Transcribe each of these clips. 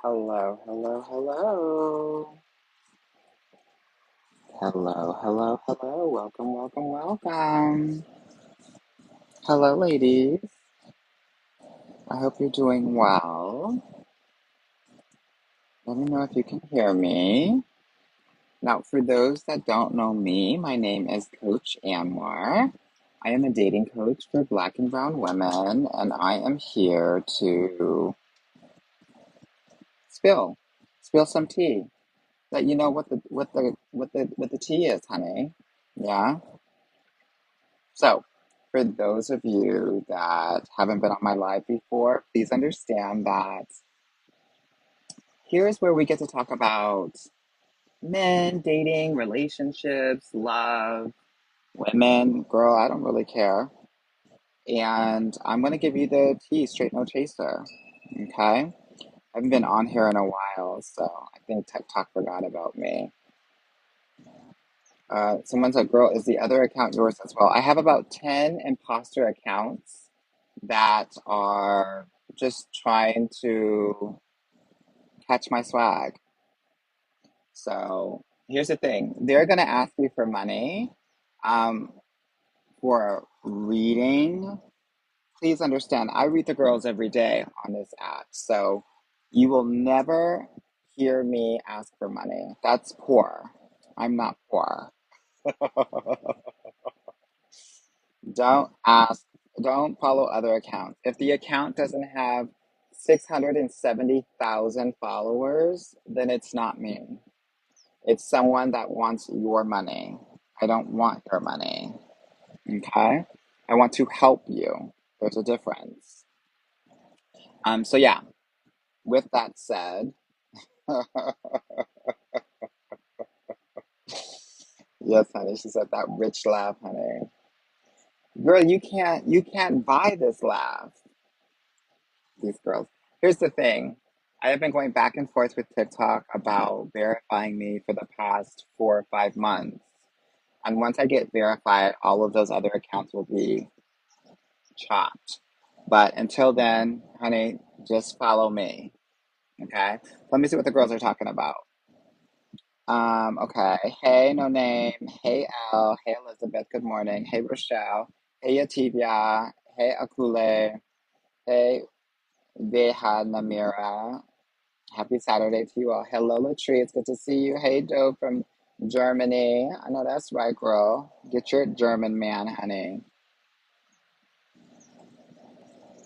Hello, hello, hello. Hello, hello, hello. Welcome, welcome, welcome. Hello, ladies. I hope you're doing well. Let me know if you can hear me. Now, for those that don't know me, my name is Coach Anwar. I am a dating coach for Black and Brown women, and I am here to spill, spill some tea. Let you know what the tea is, honey. Yeah. So, for those of you that haven't been on my live before, please understand that here's where we get to talk about men, dating, relationships, love, women, girl, I don't really care. And I'm going to give you the tea, straight no chaser. Okay? I haven't been on here in a while, so I think TikTok forgot about me. Someone said, girl, is the other account yours as well? I have about 10 imposter accounts that are just trying to catch my swag. So here's the thing. They're going to ask you for money um, for reading. Please understand, I read the girls every day on this app. So you will never hear me ask for money. That's poor. I'm not poor. Don't ask, don't follow other accounts. If the account doesn't have 670,000 followers, then it's not me. It's someone that wants your money. I don't want your money. Okay? I want to help you. There's a difference. So yeah, with that said, yes, honey, she said that rich laugh, honey. Girl, you can't buy this laugh. These girls. Here's the thing. I have been going back and forth with TikTok about verifying me for the past 4 or 5 months. And once I get verified, all of those other accounts will be chopped. But until then, honey, just follow me. Okay? Let me see what the girls are talking about. Okay. Hey, no name. Hey, Elle. Hey, Elizabeth. Good morning. Hey, Rochelle. Hey, Yativia. Hey, Akule. Hey, Veha Namira. Happy Saturday to you all. Hello, Latree. It's good to see you. Hey, Joe from Germany. I know that's right, girl. Get your German man, honey.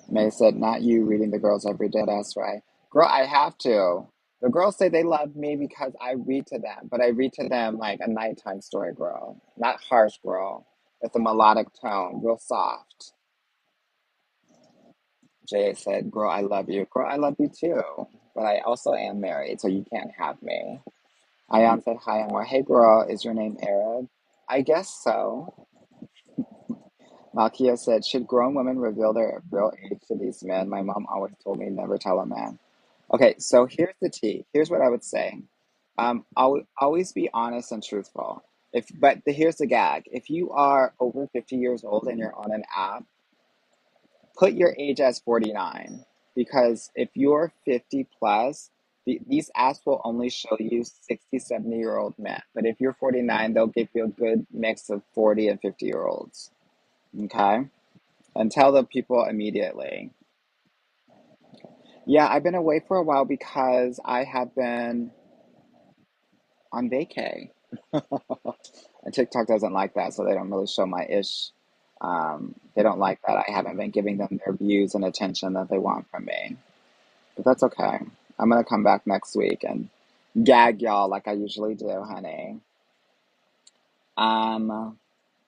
May said, not you reading the girls every day. That's right. Girl, I have to. The girls say they love me because I read to them, but I read to them like a nighttime story, girl. Not harsh, girl. With a melodic tone, real soft. Jay said, girl, I love you. Girl, I love you too. But I also am married, so you can't have me. Ayan said, hi, Anwar. Hey, girl, is your name Arab? I guess so. Malkia said, should grown women reveal their real age to these men? My mom always told me never tell a man. Okay, so here's the tea. Here's what I would say. Always be honest and truthful. Here's the gag. If you are over 50 years old and you're on an app, put your age as 49. Because if you're 50 plus, these apps will only show you 60, 70-year-old men. But if you're 49, they'll give you a good mix of 40 and 50-year-olds. Okay? And tell the people immediately. Yeah, I've been away for a while because I have been on vacay. And TikTok doesn't like that, so they don't really show my ish. They don't like that I haven't been giving them their views and attention that they want from me. But that's okay. I'm gonna come back next week and gag y'all like I usually do, honey.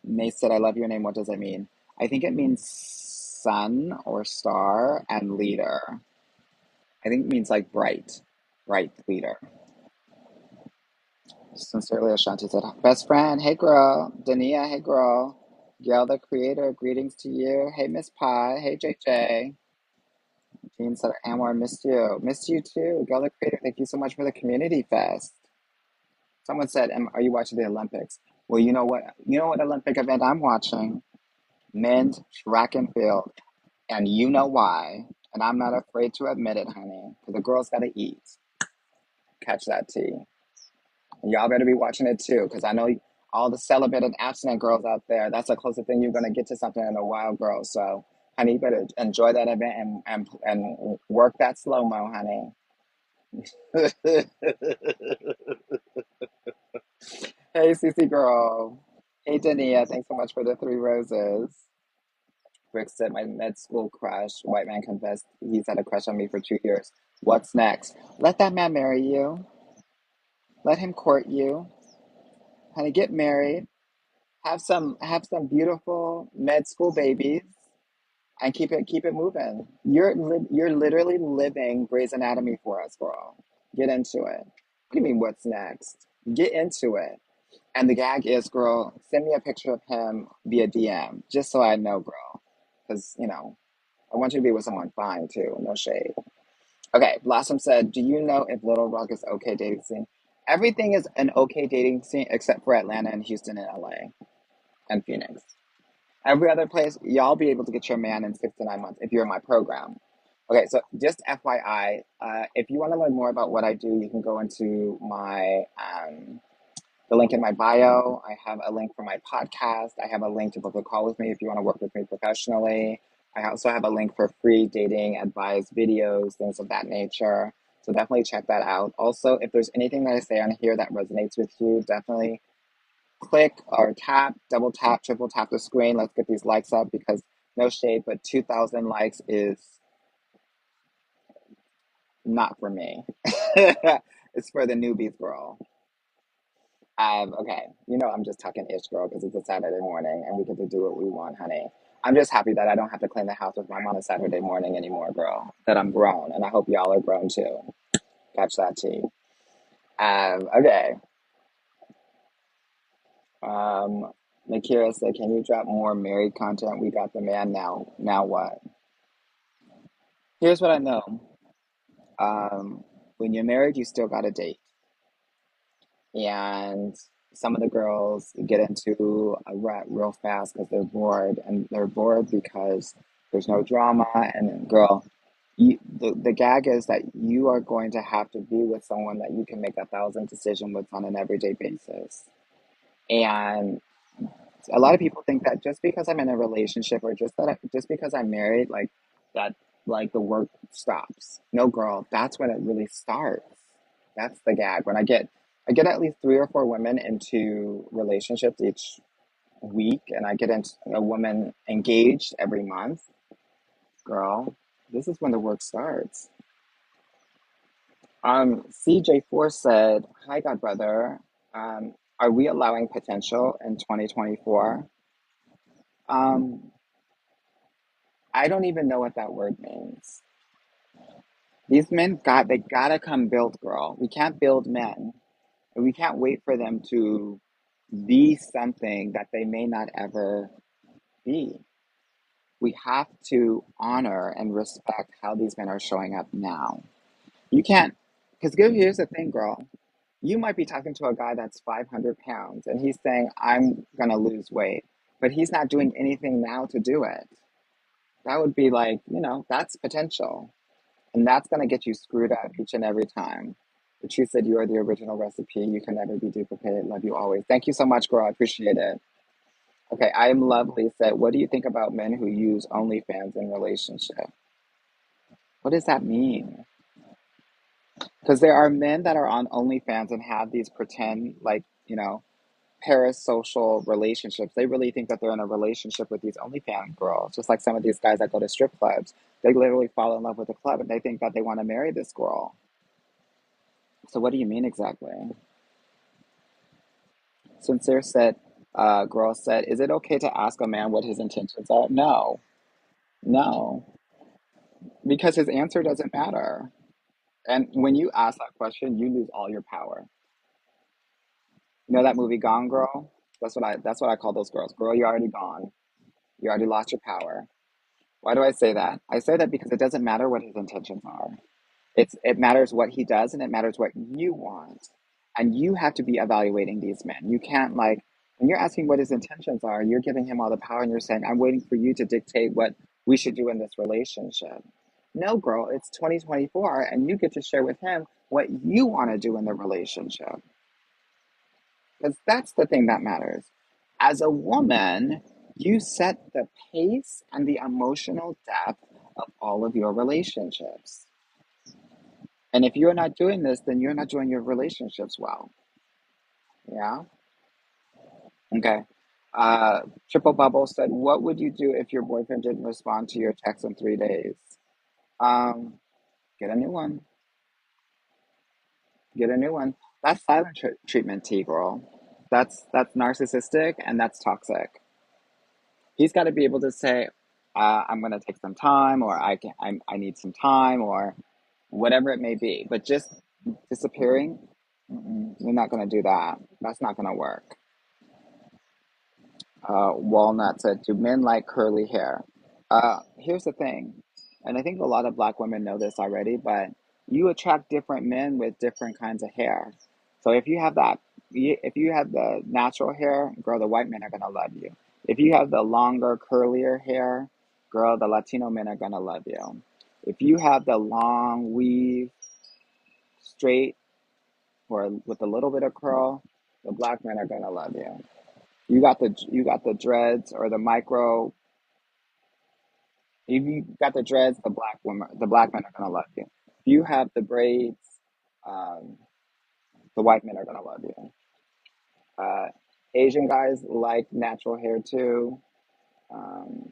May said, I love your name. What does it mean? I think it means sun or star and leader. I think it means like bright, bright leader. Sincerely, Ashanti said, best friend, hey girl. Dania, hey girl. Gail the creator, greetings to you. Hey Miss Pie, hey JJ. Jean said, Anwar, missed you. Missed you too. Gail the creator, thank you so much for the community fest. Someone said, are you watching the Olympics? Well, you know what? You know what Olympic event I'm watching? Men's track and field. And you know why. And I'm not afraid to admit it, honey, because the girls got to eat. Catch that tea. And y'all better be watching it too, because I know all the celibate and abstinent girls out there, that's the closest thing you're going to get to something in a while, girl. So, honey, you better enjoy that event and work that slow mo, honey. Hey, Cece girl. Hey, Dania. Thanks so much for the 3 roses. Rick said, my med school crush. White man confessed he's had a crush on me for 2 years. What's next? Let that man marry you. Let him court you. Honey, get married. Have some beautiful med school babies and keep it moving. You're literally living Grey's Anatomy for us, girl. Get into it. What do you mean, what's next? Get into it. And the gag is, girl, send me a picture of him via DM, just so I know, girl. Because, I want you to be with someone fine, too. No shade. Okay, Blossom said, do you know if Little Rock is okay dating scene? Everything is an okay dating scene except for Atlanta and Houston and LA and Phoenix. Every other place, y'all be able to get your man in 6 to 9 months if you're in my program. Okay, so just FYI, if you want to learn more about what I do, you can go into the link in my bio. I have a link for my podcast. I have a link to book a call with me if you want to work with me professionally. I also have a link for free dating advice videos, things of that nature. So definitely check that out. Also, if there's anything that I say on here that resonates with you, definitely click or tap, double tap, triple tap the screen. Let's get these likes up because no shade, but 2,000 likes is not for me. It's for the newbies, girl. Okay, I'm just talking ish, girl, because it's a Saturday morning and we get to do what we want, honey. I'm just happy that I don't have to clean the house with mom on a Saturday morning anymore, girl. That I'm grown, and I hope y'all are grown too. Catch that tea. Okay. Nakira said, "Can you drop more married content? We got the man now. Now what?" Here's what I know. When you're married, you still got to date. And some of the girls get into a rut real fast because they're bored, and they're bored because there's no drama. And girl, the gag is that you are going to have to be with someone that you can make 1,000 decisions with on an everyday basis. And a lot of people think that just because I'm in a relationship or just because I'm married, like that, like the work stops. No, girl, that's when it really starts. That's the gag. When I get at least 3 or 4 women into relationships each week, and I get into a woman engaged every month, girl, this is when the work starts. CJ4 said, "Hi, God brother. Are we allowing potential in 2024?" Um, I don't even know what that word means. These men they gotta come build, girl. We can't build men. And we can't wait for them to be something that they may not ever be. We have to honor and respect how these men are showing up now. You can't, because here's the thing, girl. You might be talking to a guy that's 500 pounds and he's saying, I'm gonna lose weight, but he's not doing anything now to do it. That would be like, that's potential. And that's going to get you screwed up each and every time. The truth said you are the original recipe. You can never be duplicated. Love you always. Thank you so much, girl. I appreciate it. Okay, I am lovely said, what do you think about men who use OnlyFans in relationship? What does that mean? Because there are men that are on OnlyFans and have these pretend, like, parasocial relationships. They really think that they're in a relationship with these OnlyFans girls, just like some of these guys that go to strip clubs. They literally fall in love with the club and they think that they want to marry this girl. So what do you mean exactly? Sincere said, girl said, is it okay to ask a man what his intentions are? No, no, because his answer doesn't matter. And when you ask that question, you lose all your power. You know that movie Gone Girl? That's what I call those girls. Girl, you're already gone. You already lost your power. Why do I say that? I say that because it doesn't matter what his intentions are. It matters what he does and it matters what you want. And you have to be evaluating these men. You can't when you're asking what his intentions are, you're giving him all the power and you're saying, I'm waiting for you to dictate what we should do in this relationship. No, girl, it's 2024 and you get to share with him what you want to do in the relationship. Because that's the thing that matters. As a woman, you set the pace and the emotional depth of all of your relationships. And if you're not doing this, then you're not doing your relationships well. Yeah? Okay. Triple Bubble said, what would you do if your boyfriend didn't respond to your text in 3 days? Um, get a new one. Get a new one. That's silent treatment tea, girl. That's narcissistic and that's toxic. He's got to be able to say, "I'm going to take some time," or I need some time," or whatever it may be. But just disappearing, you're not going to do that. That's not going to work. Walnut said, "Do men like curly hair?" Here's the thing, and I think a lot of black women know this already, but you attract different men with different kinds of hair. So if you have the natural hair, girl, the white men are gonna love you. If you have the longer, curlier hair, girl, the Latino men are gonna love you. If you have the long weave, straight, or with a little bit of curl, the black men are gonna love you. You got the dreads or the micro. If you got the dreads, the black men are gonna love you. If you have the braids, um, the white men are gonna love you. Uh, Asian guys like natural hair too, um,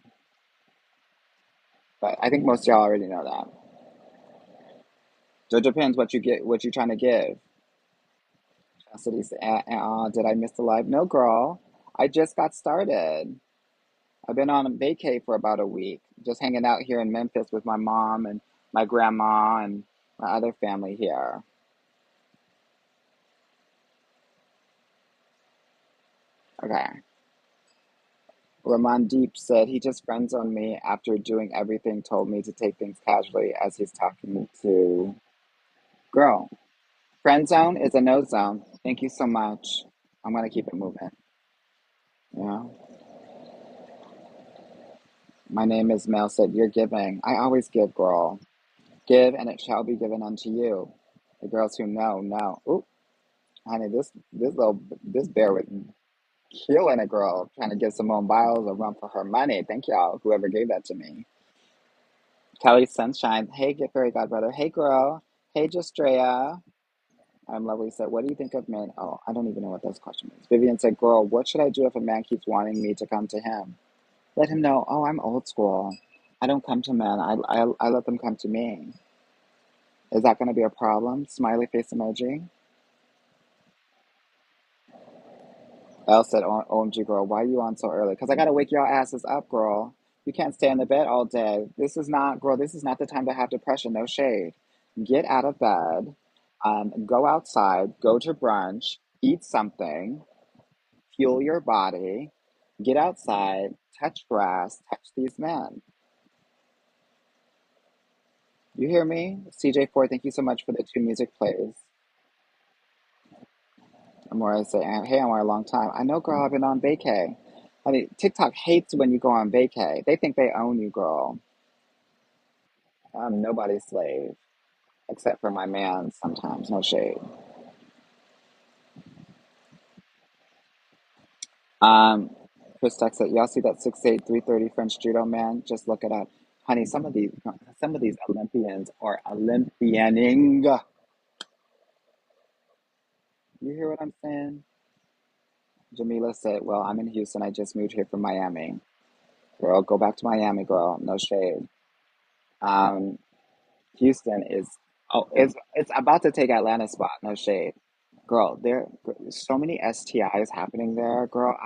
but I think most of y'all already know that. So it depends what you get, what you're trying to give. Chastity said, did I miss the live? No, girl. I just got started. I've been on vacay for about a week, just hanging out here in Memphis with my mom and my grandma and my other family here. Okay. Ramandeep said he just friend zoned me after doing everything, told me to take things casually as he's talking to girl. Friend zone is a no zone. Thank you so much. I'm gonna keep it moving. Yeah. My name is Mel said, you're giving. I always give, girl. Give and it shall be given unto you. The girls who know. Ooh, honey, this bear was killing a girl trying to give Simone Biles a run for her money. Thank y'all, whoever gave that to me. Kelly Sunshine, hey, get fairy godbrother. Hey, girl. Hey, Justrea. I'm lovely. Said, what do you think of men? Oh, I don't even know what this question means. Vivian said, girl, what should I do if a man keeps wanting me to come to him? Let him know, oh, I'm old school. I don't come to men. I let them come to me. Is that going to be a problem? Smiley face emoji. Elle said, OMG, girl, why are you on so early? Because I got to wake y'all asses up, girl. You can't stay in the bed all day. This is not, girl, this is not the time to have depression. No shade. Get out of bed, go outside, go to brunch, eat something, fuel your body, get outside, touch grass, touch these men. You hear me? CJ4, thank you so much for the two music plays. Amore say, hey, Amore, a long time. I know, girl, I've been on vacay. I mean, TikTok hates when you go on vacay. They think they own you, girl. I'm nobody's slave, except for my man sometimes. No shade. Um, Chris texts it. Y'all see that 6'8", 330 French judo man? Just look it up. Honey, some of these Olympians are Olympianing. You hear what I'm saying? Jamila said, well, I'm in Houston. I just moved here from Miami. Girl, go back to Miami, girl. No shade. Um, Houston is it's about to take Atlanta's spot. No shade, girl. There's so many STIs happening there, girl.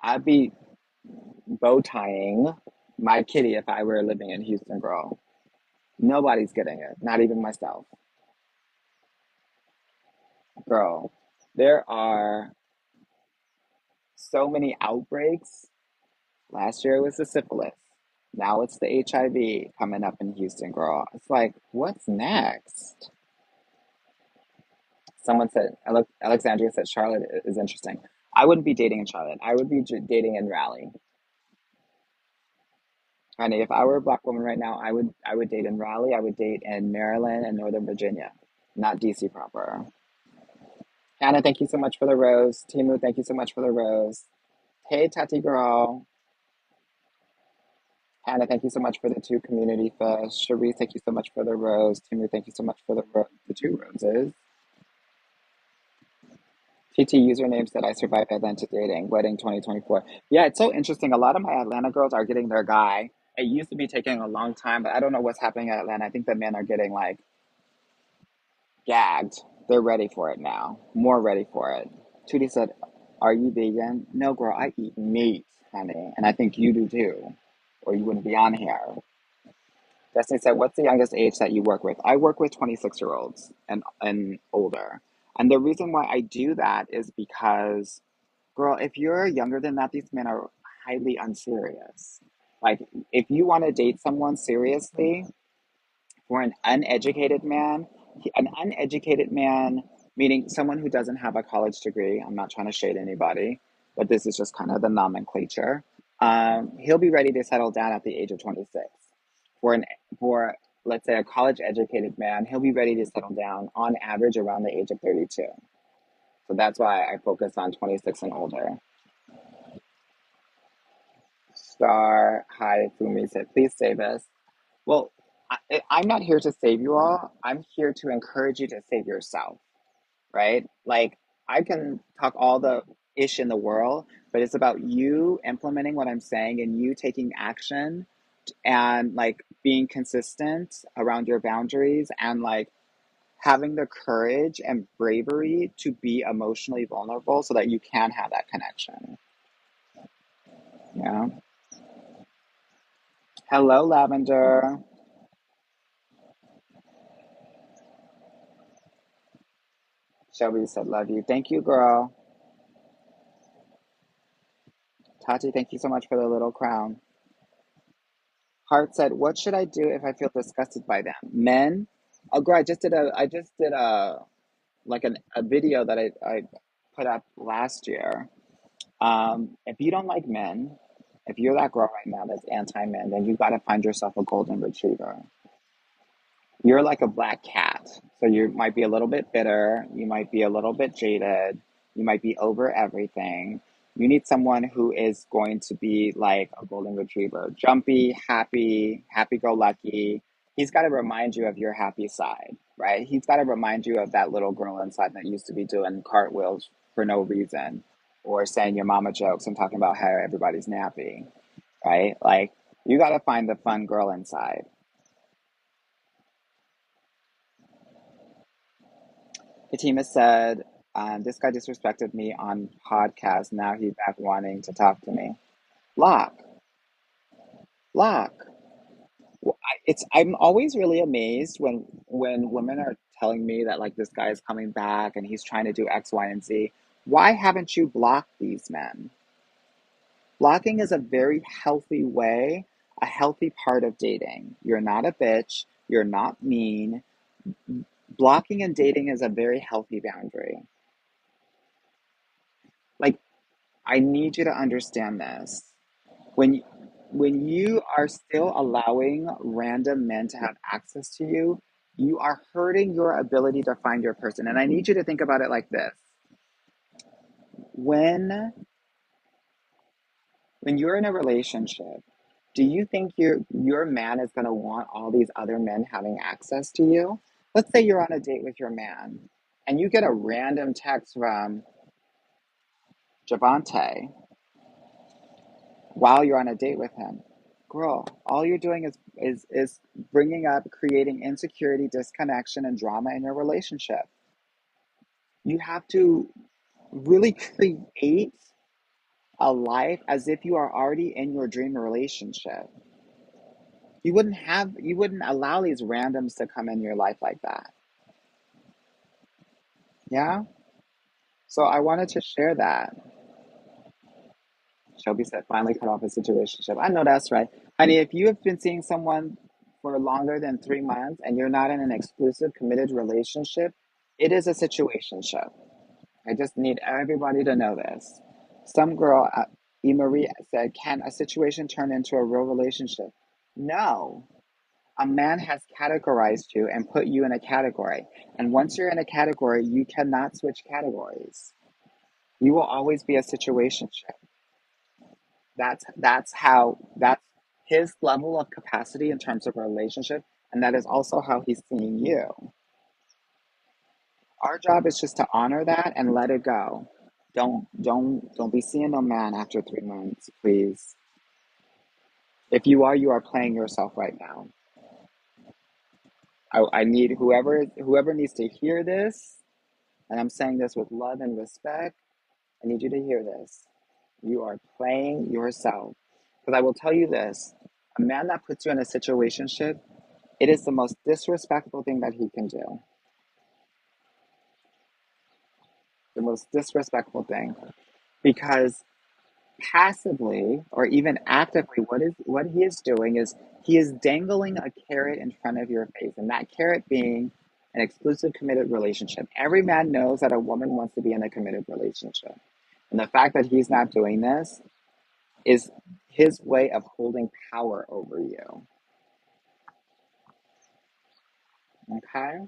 I'd be bow tying my kitty if I were living in Houston, girl. Nobody's getting it, not even myself, girl. There are so many outbreaks. Last year it was the syphilis. Now it's the HIV coming up in Houston, girl. It's like, what's next? Someone said, Alexandria said Charlotte is interesting. I wouldn't be dating in Charlotte. I would be dating in Raleigh. Honey, if I were a black woman right now, I would date in Raleigh, I would date in Maryland and Northern Virginia, not DC proper. Hannah, thank you so much for the rose. Timu, thank you so much for the rose. Hey, Tati girl. Hannah, thank you so much for the two community fish. Cherie, thank you so much for the rose. Timu, thank you so much for the two roses. TT username said I survived Atlanta dating, wedding 2024. Yeah, it's so interesting. A lot of my Atlanta girls are getting their guy. It used to be taking a long time, but I don't know what's happening in Atlanta. I think the men are getting like gagged. They're ready for it now. More ready for it. Tootie said, are you vegan? No, girl, I eat meat, honey. And I think you do too. Or you wouldn't be on here. Destiny said, what's the youngest age that you work with? I work with 26-year-olds and older. And the reason why I do that is because, girl, if you're younger than that, these men are highly unserious. Like, if you want to date someone seriously, for an uneducated man, meaning someone who doesn't have a college degree, I'm not trying to shade anybody, but this is just kind of the nomenclature. He'll be ready to settle down at the age of 26. For an for let's say a college educated man, he'll be ready to settle down on average around the age of 32. So that's why I focus on 26 and older. Star Hi Fumi said, please save us. Well, I'm not here to save you all. I'm here to encourage you to save yourself, right? Like, I can talk all the ish in the world, but it's about you implementing what I'm saying and you taking action and like being consistent around your boundaries and like having the courage and bravery to be emotionally vulnerable so that you can have that connection. Yeah. Hello, Lavender. Shelby said, love you. Thank you, girl. Tati, thank you so much for the little crown. Hart said, what should I do if I feel disgusted by them? Men? Oh, girl, I just did a video that I put up last year. If you don't like men, if you're that girl right now that's anti-men, then you got to find yourself a golden retriever. You're like a black cat. So you might be a little bit bitter. You might be a little bit jaded. You might be over everything. You need someone who is going to be like a golden retriever, jumpy, happy, happy go lucky. He's got to remind you of your happy side, right? He's got to remind you of that little girl inside that used to be doing cartwheels for no reason or saying your mama jokes and talking about how everybody's nappy, right? Like, you got to find the fun girl inside. Fatima said, this guy disrespected me on podcast. Now he's back wanting to talk to me. Lock, lock. Well, I'm always really amazed when women are telling me that like this guy is coming back and he's trying to do X, Y, and Z. Why haven't you blocked these men? Blocking is a very healthy way, a healthy part of dating. You're not a bitch. You're not mean. Blocking and dating is a very healthy boundary. Like, I need you to understand this. When when you are still allowing random men to have access to you, you are hurting your ability to find your person. And I need you to think about it like this. When when you're in a relationship, do you think your man is going to want all these other men having access to you? Let's say you're on a date with your man and you get a random text from Javante while you're on a date with him. Girl, all you're doing is bringing up, creating insecurity, disconnection, and drama in your relationship. You have to really create a life as if you are already in your dream relationship. You wouldn't allow these randoms to come in your life like that. Yeah? So I wanted to share that. Shelby said, finally cut off a situationship. I know that's right. Honey, if you have been seeing someone for longer than 3 months and you're not in an exclusive, committed relationship, it is a situationship. I just need everybody to know this. Some girl, E. Marie said, can a situation turn into a real relationship? No. A man has categorized you and put you in a category. And once you're in a category, you cannot switch categories. You will always be a situationship. That's his level of capacity in terms of a relationship, and that is also how he's seeing you. Our job is just to honor that and let it go. Don't be seeing no man after 3 months, please. If you are playing yourself right now. I need whoever needs to hear this, and I'm saying this with love and respect. I need you to hear this. You are playing yourself. Because I will tell you this, a man that puts you in a situationship, it is the most disrespectful thing that he can do. The most disrespectful thing. Because passively or even actively, what he is doing is he is dangling a carrot in front of your face, and that carrot being an exclusive committed relationship. Every man knows that a woman wants to be in a committed relationship. And the fact that he's not doing this is his way of holding power over you. Okay?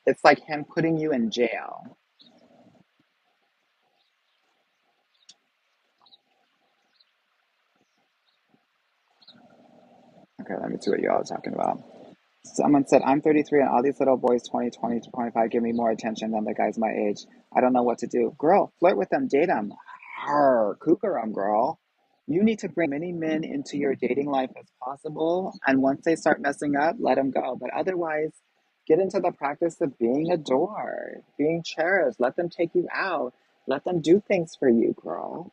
It's like him putting you in jail. Okay, let me see what you all are talking about. Someone said, I'm 33 and all these little boys 20, 20 to 25 give me more attention than the guys my age. I don't know what to do. Girl, flirt with them, date them. Cougar them, girl. You need to bring many men into your dating life as possible. And once they start messing up, let them go. But otherwise, get into the practice of being adored, being cherished. Let them take you out. Let them do things for you, girl.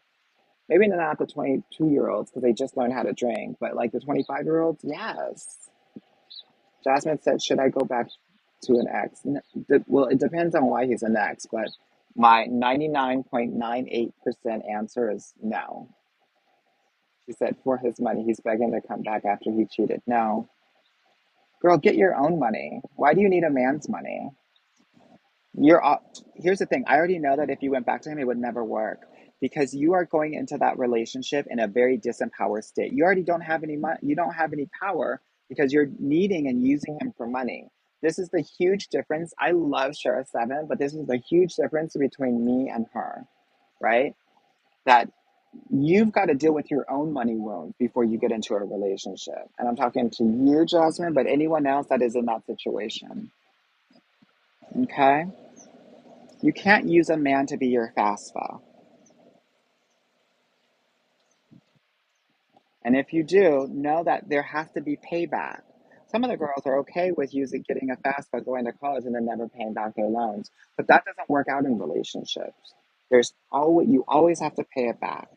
Maybe not the 22-year-olds because they just learned how to drink, but like the 25-year-olds, yes. Jasmine said, should I go back to an ex? Well, it depends on why he's an ex, but my 99.98% answer is no. She said, for his money, he's begging to come back after he cheated. No. Girl, get your own money. Why do you need a man's money? You're Here's the thing. I already know that if you went back to him, it would never work because you are going into that relationship in a very disempowered state. You already don't have any money. You don't have any power because you're needing and using him for money. This is the huge difference. I love Shara Seven, but this is the huge difference between me and her, right? That you've got to deal with your own money wounds before you get into a relationship. And I'm talking to you, Jasmine, but anyone else that is in that situation. Okay? You can't use a man to be your FAFSA. And if you do, know that there has to be payback. Some of the girls are okay with getting a FAFSA, going to college, and then never paying back their loans. But that doesn't work out in relationships. You always have to pay it back.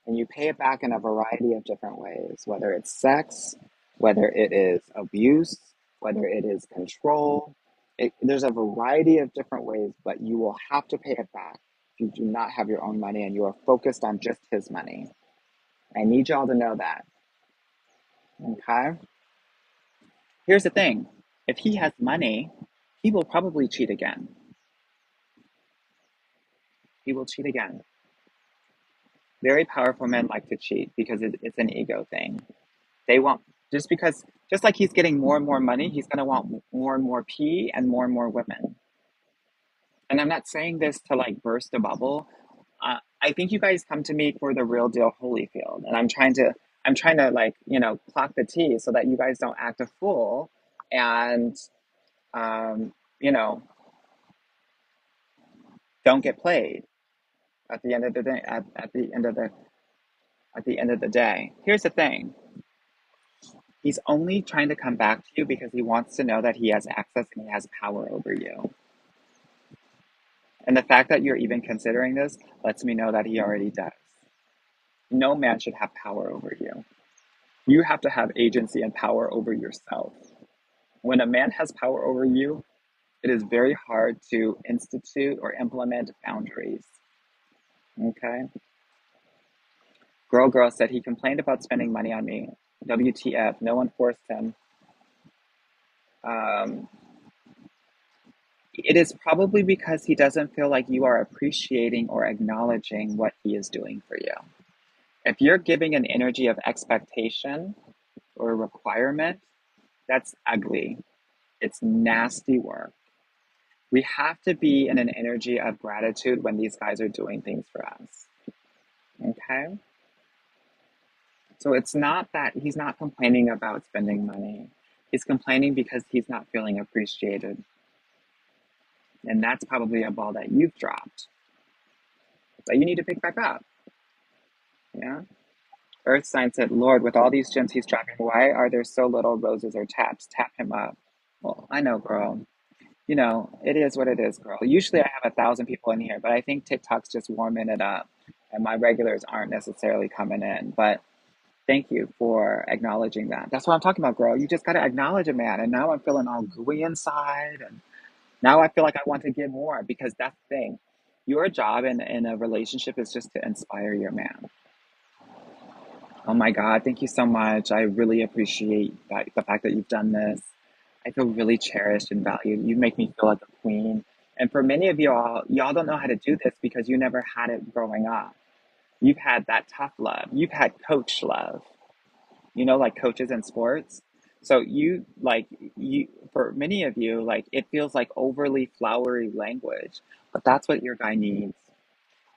And you pay it back in a variety of different ways, whether it's sex, whether it is abuse, whether it is control. There's a variety of different ways, but you will have to pay it back if you do not have your own money and you are focused on just his money. I need y'all to know that. Okay? Here's the thing. If he has money, he will probably cheat again. He will cheat again. Very powerful men like to cheat because it's an ego thing. They want just like he's getting more and more money, he's going to want more and more pee and more women. And I'm not saying this to like burst a bubble. I think you guys come to me for the real deal Holyfield, and I'm trying to like clock the tea so that you guys don't act a fool, and um, you know don't get played at the end of the day. At the end of the day, here's the thing. He's only trying to come back to you because he wants to know that he has access and he has power over you. And the fact that you're even considering this lets me know that he already does. No man should have power over you. You have to have agency and power over yourself. When a man has power over you, it is very hard to institute or implement boundaries. Okay? Girl said he complained about spending money on me. WTF, no one forced him. Um, It is probably because he doesn't feel like you are appreciating or acknowledging what he is doing for you. If you're giving an energy of expectation or requirement, that's ugly. It's nasty work. We have to be in an energy of gratitude when these guys are doing things for us. Okay? So it's not that he's not complaining about spending money. He's complaining because he's not feeling appreciated. And that's probably a ball that you've dropped that you need to pick back up. Yeah? Earth sign said, Lord, with all these gems he's dropping, why are there so little roses or taps? Tap him up. Well, I know, girl. You know, it is what it is, girl. Usually I have 1,000 people in here, but I think TikTok's just warming it up. And my regulars aren't necessarily coming in. But thank you for acknowledging that. That's what I'm talking about, girl. You just got to acknowledge a man. And now I'm feeling all gooey inside. And now I feel like I want to give more because that's the thing. Your job in a relationship is just to inspire your man. Oh my God, thank you so much. I really appreciate that, the fact that you've done this. I feel really cherished and valued. You make me feel like a queen. And for many of y'all don't know how to do this because you never had it growing up. You've had that tough love. You've had coach love, you know, like coaches in sports. So you for many of you, like it feels like overly flowery language, but that's what your guy needs.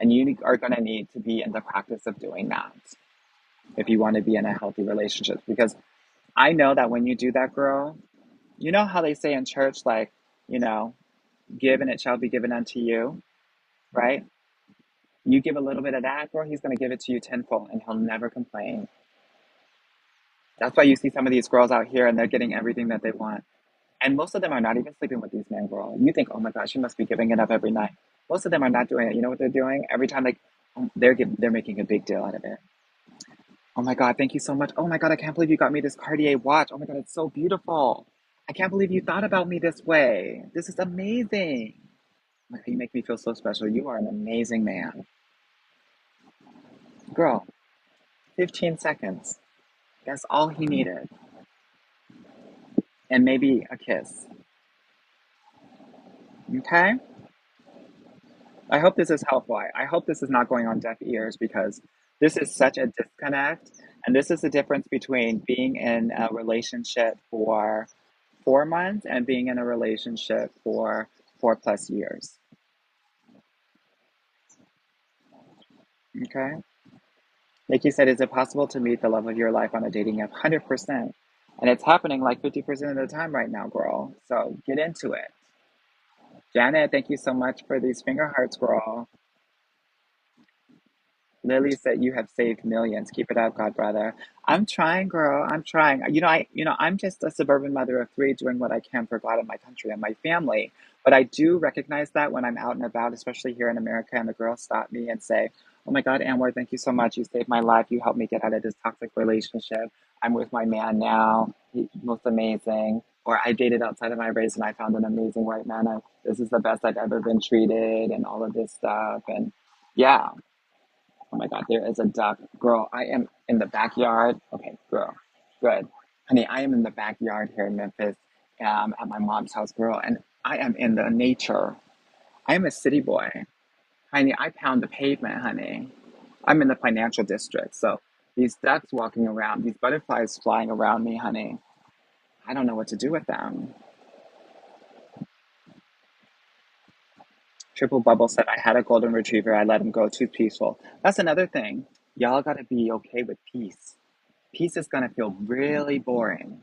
And you are gonna need to be in the practice of doing that if you want to be in a healthy relationship. Because I know that when you do that, girl, you know how they say in church, like, you know, give and it shall be given unto you, right? You give a little bit of that, girl, he's gonna give it to you tenfold and he'll never complain. That's why you see some of these girls out here and they're getting everything that they want. And most of them are not even sleeping with these men, girl. You think, oh my gosh, she must be giving it up every night. Most of them are not doing it. You know what they're doing? Every time they're making a big deal out of it. Oh my God, thank you so much. Oh my God, I can't believe you got me this Cartier watch. Oh my God, it's so beautiful. I can't believe you thought about me this way. This is amazing. Oh my God, you make me feel so special. You are an amazing man. Girl, 15 seconds. That's all he needed. And maybe a kiss. Okay? I hope this is helpful. I hope this is not going on deaf ears because this is such a disconnect. And this is the difference between being in a relationship for 4 months and being in a relationship for 4+ years. Okay? Like you said, is it possible to meet the love of your life on a dating app? 100%. And it's happening like 50% of the time right now, girl. So get into it. Janet, thank you so much for these finger hearts, girl. Lily said you have saved millions. Keep it up, God brother. I'm trying, girl. I'm trying. I'm just a suburban mother of three doing what I can for God and my country and my family. But I do recognize that when I'm out and about, especially here in America, and the girls stop me and say, oh my God, Anwar, thank you so much. You saved my life. You helped me get out of this toxic relationship. I'm with my man now. He's most amazing. Or I dated outside of my race and I found an amazing white man. This is the best I've ever been treated and all of this stuff. And yeah. Oh my God, there is a duck. Girl, I am in the backyard. Okay, girl, good. Honey, I am in the backyard here in Memphis at my mom's house, girl, and I am in the nature. I am a city boy. Honey, I pound the pavement, honey. I'm in the financial district, so these ducks walking around, these butterflies flying around me, honey. I don't know what to do with them. Triple Bubble said, I had a golden retriever. I let him go. Too peaceful. That's another thing. Y'all gotta be okay with peace. Peace is gonna feel really boring.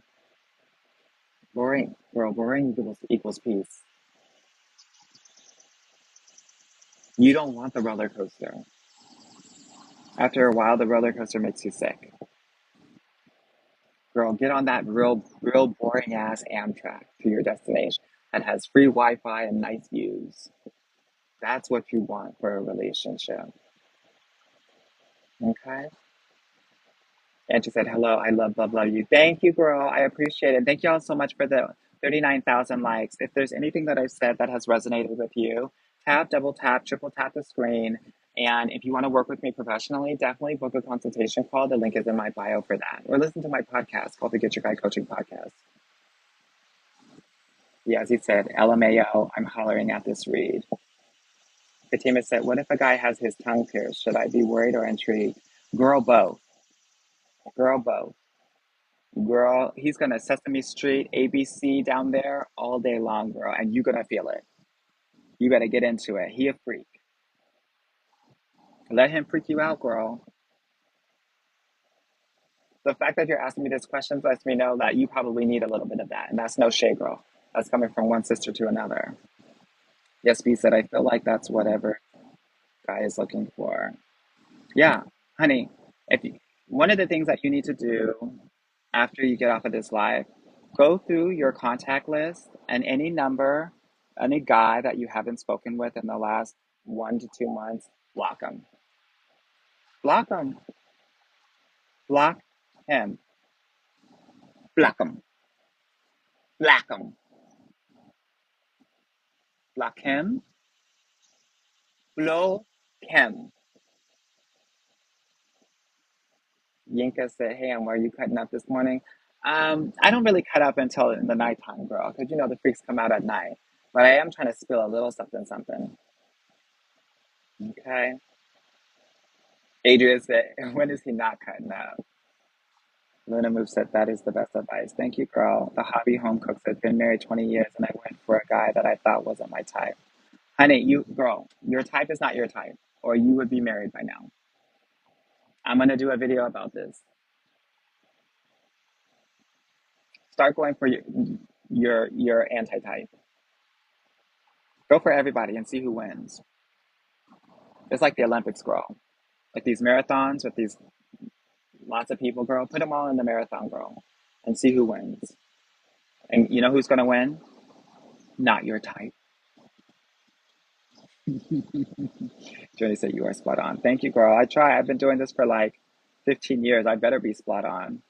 Boring, girl, boring equals peace. You don't want the roller coaster. After a while, the roller coaster makes you sick. Girl, get on that real boring ass Amtrak to your destination that has free Wi-Fi and nice views. That's what you want for a relationship. Okay? And she said, hello, I love you. Thank you, girl. I appreciate it. Thank you all so much for the 39,000 likes. If there's anything that I've said that has resonated with you, tap, double tap, triple tap the screen. And if you want to work with me professionally, definitely book a consultation call. The link is in my bio for that. Or listen to my podcast called the Get Your Guy Coaching Podcast. Yeah, as he said, LMAO, I'm hollering at this read. Fatima said, what if a guy has his tongue pierced? Should I be worried or intrigued? Girl, both. Girl, both. Girl, he's gonna Sesame Street, ABC down there all day long, girl, and you're gonna feel it. You better get into it. He a freak. Let him freak you out, girl. The fact that you're asking me these questions lets me know that you probably need a little bit of that, and that's no shade, girl. That's coming from one sister to another. Yes, B said, I feel like that's whatever guy is looking for. Yeah, honey, if you, one of the things that you need to do after you get off of this live, go through your contact list and any number, any guy that you haven't spoken with in the last 1 to 2 months, block them. Block them. Block him. Block him. Block him. Block him. Blow him. Yinka said, hey, and where are you cutting up this morning? I don't really cut up until in the nighttime, girl, because you know the freaks come out at night. But I am trying to spill a little something, something. Okay. Adrian said, when is he not cutting up? Luna Move said, that is the best advice. Thank you, girl. The hobby home cook said, been married 20 years and I went for a guy that I thought wasn't my type. Honey, you, girl, your type is not your type, or you would be married by now. I'm going to do a video about this. Start going for your anti-type. Go for everybody and see who wins. It's like the Olympics, girl. Like these marathons with these lots of people, girl. Put them all in the marathon, girl, and see who wins. And you know who's going to win? Not your type. Jody said you are spot on. Thank you, girl. I try. I've been doing this for like 15 years. I better be spot on.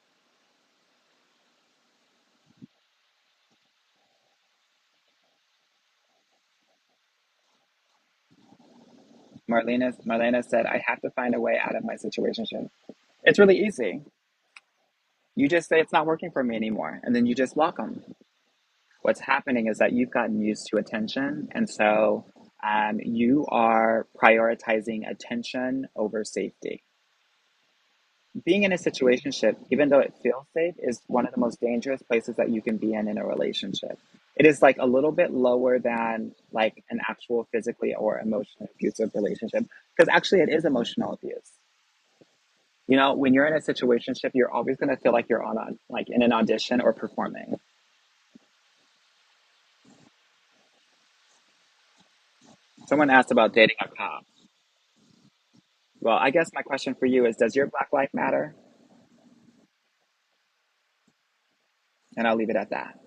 Marlena said, I have to find a way out of my situation. It's really easy. You just say it's not working for me anymore, and then you just block them. What's happening is that you've gotten used to attention, and so you are prioritizing attention over safety. Being in a situationship, even though it feels safe, is one of the most dangerous places that you can be in a relationship. It is like a little bit lower than like an actual physically or emotionally abusive relationship, because actually it is emotional abuse. You know, when you're in a situationship, you're always going to feel like you're on a, like in an audition or performing. Someone asked about dating a cop. Well, I guess my question for you is, does your Black life matter? And I'll leave it at that.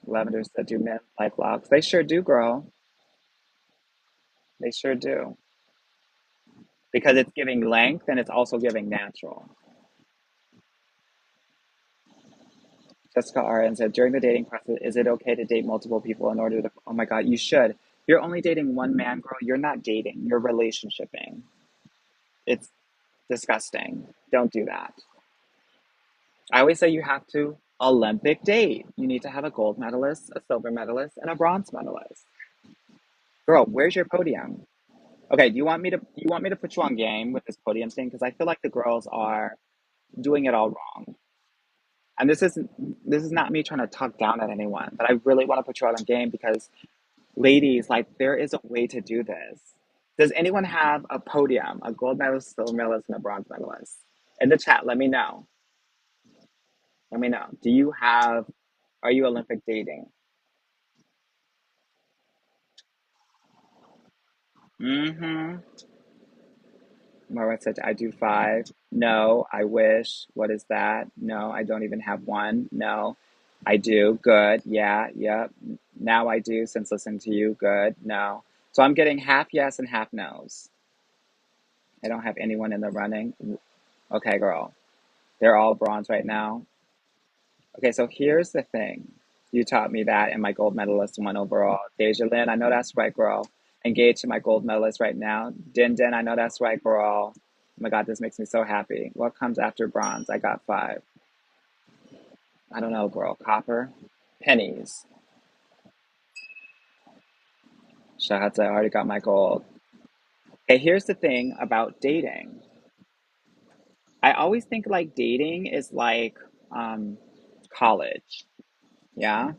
Lavender said, do men like locks? They sure do, girl. They sure do. Because it's giving length and it's also giving natural. Jessica R. said, during the dating process, is it okay to date multiple people in order to, oh my God, you should. If you're only dating one man, girl, you're not dating, you're relationshiping. It's disgusting. Don't do that. I always say you have to Olympic date. You need to have a gold medalist, a silver medalist, and a bronze medalist. Girl, where's your podium? Okay, do you want me to put you on game with this podium thing? Because I feel like the girls are doing it all wrong. And this is not me trying to talk down at anyone, but I really want to put you out on game because ladies, like there is a way to do this. Does anyone have a podium, a gold medalist, silver medalist, and a bronze medalist? In the chat, let me know. Let me know. Are you Olympic dating? Mm-hmm. Mara said, I do 5. No, I wish. What is that? No, I don't even have one. No, I do. Good. Yeah, yep. Now I do since listening to you. Good. No. So I'm getting half yes and half no's. I don't have anyone in the running. Okay, girl. They're all bronze right now. Okay, so here's the thing. You taught me that, and my gold medalist won overall. Deja Lynn, I know that's right, girl. Engaged to my gold medalist right now. Din Din, I know that's right, girl. Oh my God, this makes me so happy. What comes after bronze? I got 5. I don't know, girl. Copper? Pennies. Shahatza, I already got my gold. Okay, here's the thing about dating. I always think like dating is like um, college. Yeah.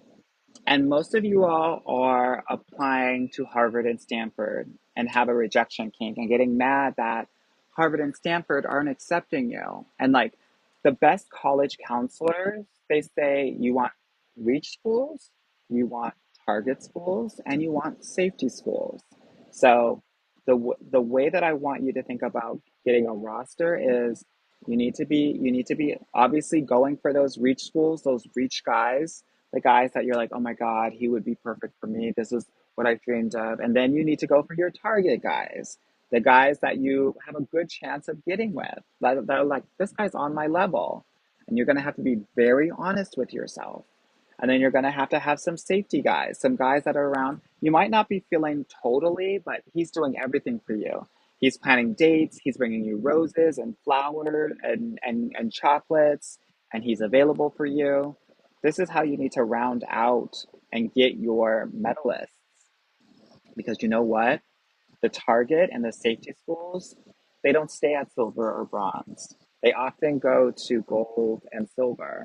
And most of you all are applying to Harvard and Stanford and have a rejection kink and getting mad that Harvard and Stanford aren't accepting you. And like the best college counselors, they say you want reach schools, you want target schools, and you want safety schools. So the way that I want you to think about getting a roster is you need to be obviously going for those reach schools, those reach guys, the guys that you're like, oh my God, he would be perfect for me. This is what I've dreamed of. And then you need to go for your target guys, the guys that you have a good chance of getting with, that are like, this guy's on my level. And you're going to have to be very honest with yourself. And then you're going to have some safety guys, some guys that are around. You might not be feeling totally, but he's doing everything for you. He's planning dates, he's bringing you roses and flowers and chocolates, and he's available for you. This is how you need to round out and get your medalists. Because you know what? The target and the safety schools, they don't stay at silver or bronze. They often go to gold and silver.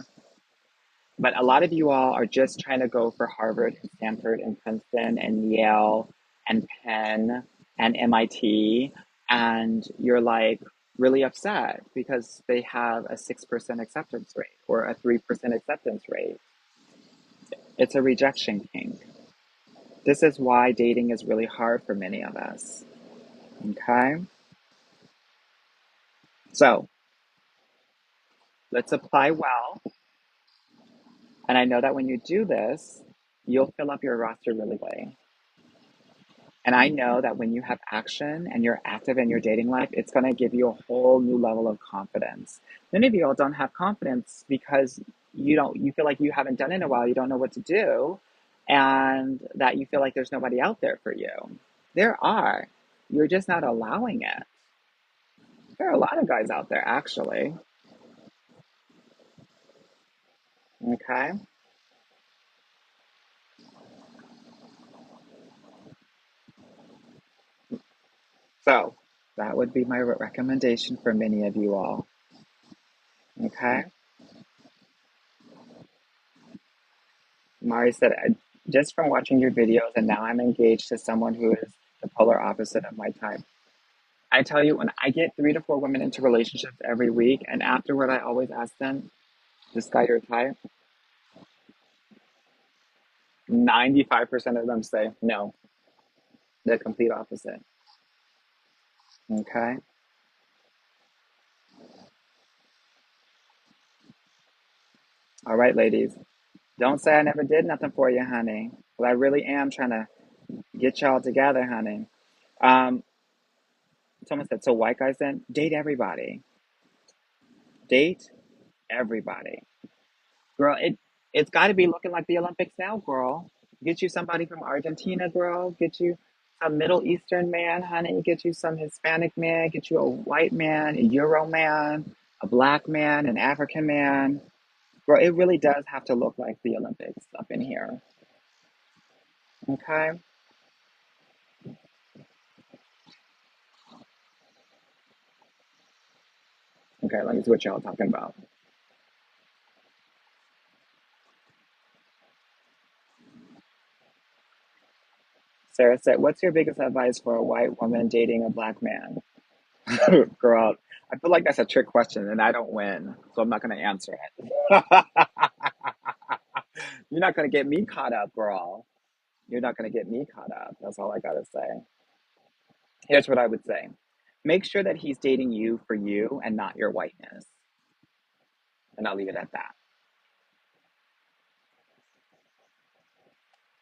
But a lot of you all are just trying to go for Harvard and Stanford and Princeton and Yale and Penn and MIT. And you're like really upset because they have a 6% acceptance rate or a 3% acceptance rate. It's a rejection kink. This is why dating is really hard for many of us. Okay? So let's apply well. And I know that when you do this, you'll fill up your roster really quickly. And I know that when you have action and you're active in your dating life, it's going to give you a whole new level of confidence. Many of you all don't have confidence because you feel like you haven't done it in a while, you don't know what to do, and that you feel like there's nobody out there for you. There are. You're just not allowing it. There are a lot of guys out there actually. Okay? So, that would be my recommendation for many of you all. Okay? Mari said, just from watching your videos, and now I'm engaged to someone who is the polar opposite of my type. I tell you, when I get 3 to 4 women into relationships every week, and afterward, I always ask them, this guy your type? 95% of them say, no, the complete opposite. Okay? All right, ladies. Don't say I never did nothing for you, honey. Well, I really am trying to get y'all together, honey. Um, Someone said, so white guys then date everybody. Date everybody. Girl, it's got to be looking like the Olympics now, girl. Get you somebody from Argentina, girl. Get you some Middle Eastern man, honey. Get you some Hispanic man. Get you a white man, a Euro man, a black man, an African man. Girl, it really does have to look like the Olympics up in here. Okay? Okay, let me see what y'all talking about. Sarah said, what's your biggest advice for a white woman dating a black man? Girl, I feel like that's a trick question and I don't win, so I'm not going to answer it. You're not going to get me caught up, girl. You're not going to get me caught up. That's all I got to say. Here's what I would say: make sure that he's dating you for you and not your whiteness. And I'll leave it at that.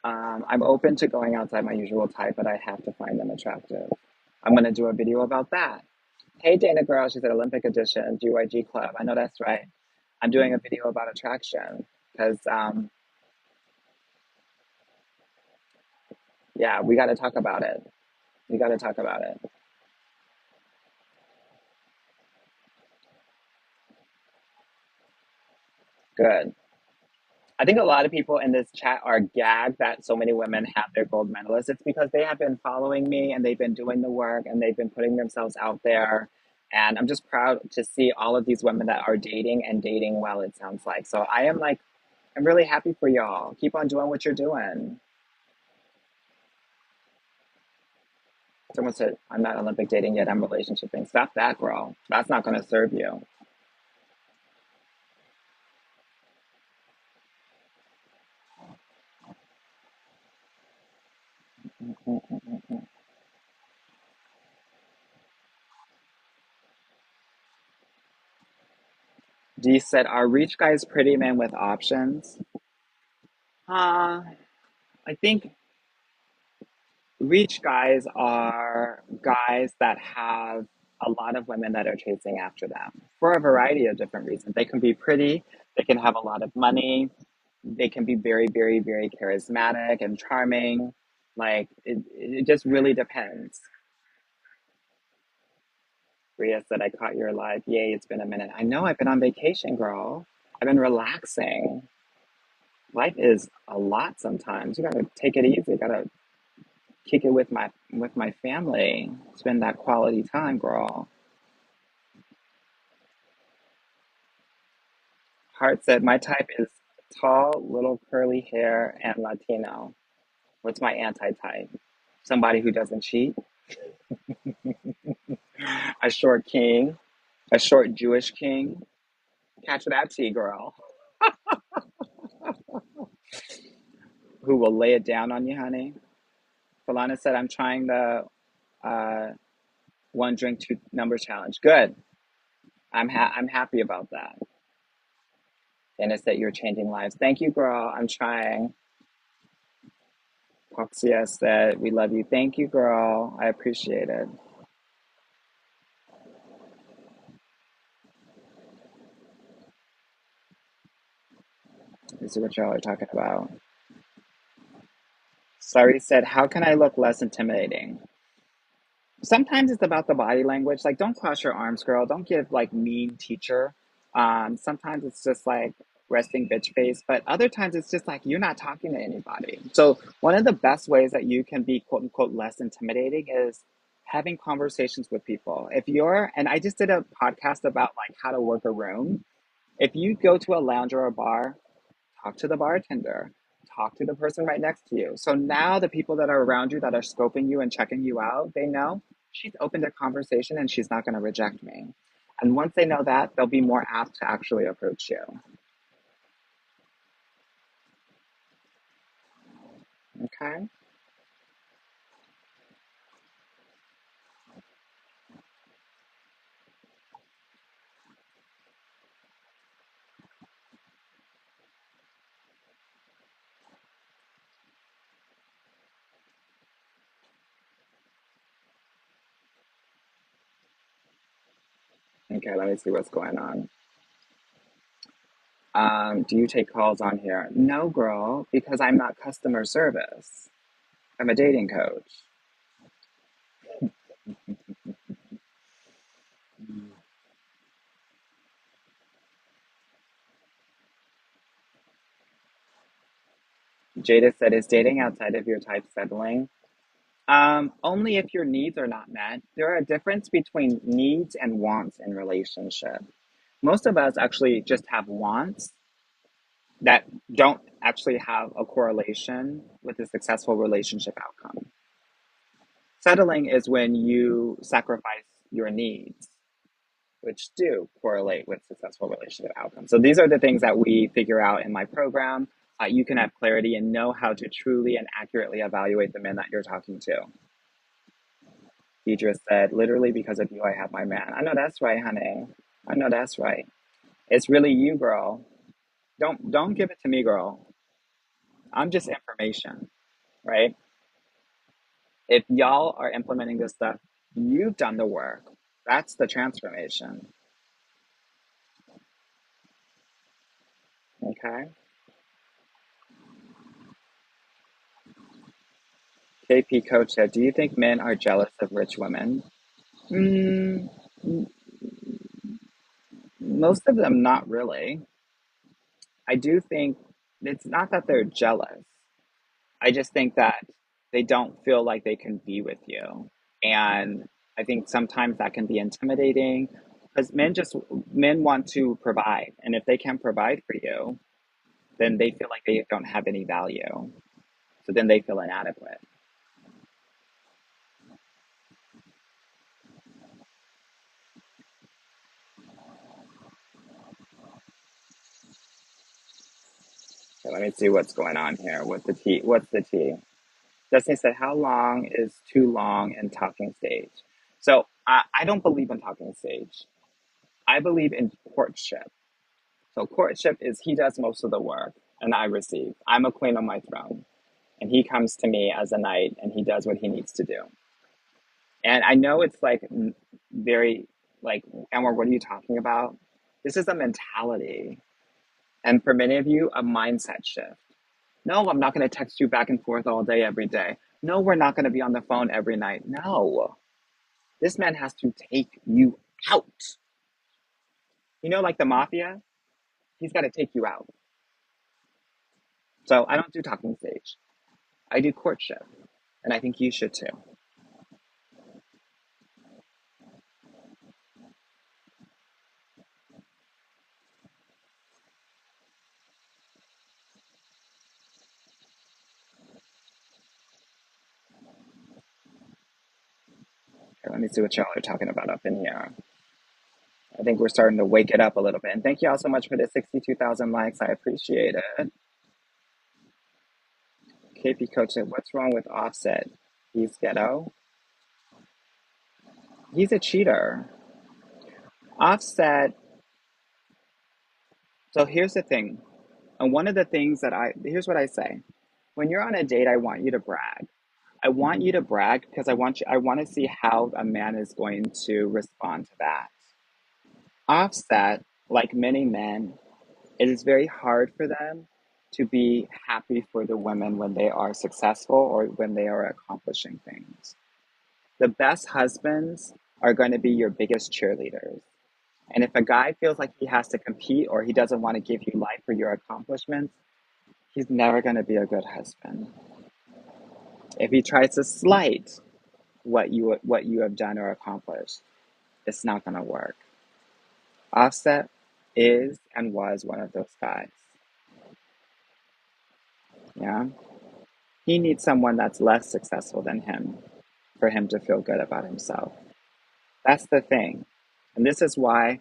I'm open to going outside my usual type, but I have to find them attractive. I'm going to do a video about that. Hey, Dana girl, she said Olympic edition, GYG Club. I know that's right. I'm doing a video about attraction because, yeah, we got to talk about it. We got to talk about it. Good. I think a lot of people in this chat are gagged that so many women have their gold medalists. It's because they have been following me and they've been doing the work and they've been putting themselves out there. And I'm just proud to see all of these women that are dating and dating well, it sounds like. So I am like, I'm really happy for y'all. Keep on doing what you're doing. Someone said, I'm not Olympic dating yet, I'm relationshiping. Stop that, girl. That's not going to serve you. Dee said, are rich guys pretty men with options? Uh, I think rich guys are guys that have a lot of women that are chasing after them for a variety of different reasons. They can be pretty, they can have a lot of money, they can be very, very, very charismatic and charming. Like, it just really depends. Rhea said, I caught your live. Yay, it's been a minute. I know I've been on vacation, girl. I've been relaxing. Life is a lot sometimes. You gotta take it easy. Gotta kick it with my family. Spend that quality time, girl. Hart said, my type is tall, little curly hair, and Latino. What's my anti-type? Somebody who doesn't cheat. A short king. A short Jewish king. Catch that tea, girl. Who will lay it down on you, honey? Falana said, I'm trying the uh, one drink, two number challenge. Good. I'm happy about that. Dennis said, you're changing lives. Thank you, girl. I'm trying. Poxia said, we love you. Thank you, girl. I appreciate it. This is what y'all are talking about. Sari said, how can I look less intimidating? Sometimes it's about the body language. Like, don't cross your arms, girl. Don't give like mean teacher. Sometimes it's just like resting bitch face, but other times it's just like you're not talking to anybody. So one of the best ways that you can be quote unquote less intimidating is having conversations with people. If you're, and I just did a podcast about like how to work a room. If you go to a lounge or a bar, talk to the bartender, talk to the person right next to you. So now the people that are around you that are scoping you and checking you out, they know she's open to conversation and she's not going to reject me. And once they know that, they'll be more apt to actually approach you. Okay. Okay, let me see what's going on. Do you take calls on here? No, girl, because I'm not customer service. I'm a dating coach. Jada said, is dating outside of your type settling? Only if your needs are not met. There are a difference between needs and wants in relationship. Most of us actually just have wants that don't actually have a correlation with a successful relationship outcome. Settling is when you sacrifice your needs, which do correlate with successful relationship outcomes. So these are the things that we figure out in my program. You can have clarity and know how to truly and accurately evaluate the men that you're talking to. Deidre said, literally because of you, I have my man. I know that's right, honey. I know that's right. It's really you, girl. Don't give it to me, girl. I'm just information, right? If y'all are implementing this stuff, you've done the work. That's the transformation. Okay. KP Coach said, do you think men are jealous of rich women? Mm, most of them, not really. I do think it's not that they're jealous. I just think that they don't feel like they can be with you. And I think sometimes that can be intimidating because men want to provide. And if they can't provide for you, then they feel like they don't have any value. So then they feel inadequate. So let me see what's going on here. What's the tea? Destiny said, how long is too long in talking stage? So I don't believe in talking stage. I believe in courtship. So courtship is he does most of the work and I receive. I'm a queen on my throne. And he comes to me as a knight and he does what he needs to do. And I know it's like very like, Emma, what are you talking about? This is a mentality. And for many of you, a mindset shift. No, I'm not going to text you back and forth all day, every day. No, we're not going to be on the phone every night. No, this man has to take you out. You know, like the mafia, he's got to take you out. So I don't do talking stage. I do courtship. And I think you should too. Okay, let me see what y'all are talking about up in here. I think we're starting to wake it up a little bit. And thank you all so much for the 62,000 likes. I appreciate it. KP Coach said, what's wrong with Offset? He's ghetto. He's a cheater. Offset. So here's the thing. And one of the things that here's what I say. When you're on a date, I want you to brag. I want you to brag because I want to see how a man is going to respond to that. Offset, like many men, it is very hard for them to be happy for the women when they are successful or when they are accomplishing things. The best husbands are going to be your biggest cheerleaders. And if a guy feels like he has to compete or he doesn't want to give you life for your accomplishments, he's never going to be a good husband. If he tries to slight what you have done or accomplished, it's not going to work. Offset is and was one of those guys. Yeah. He needs someone that's less successful than him for him to feel good about himself. That's the thing. And this is why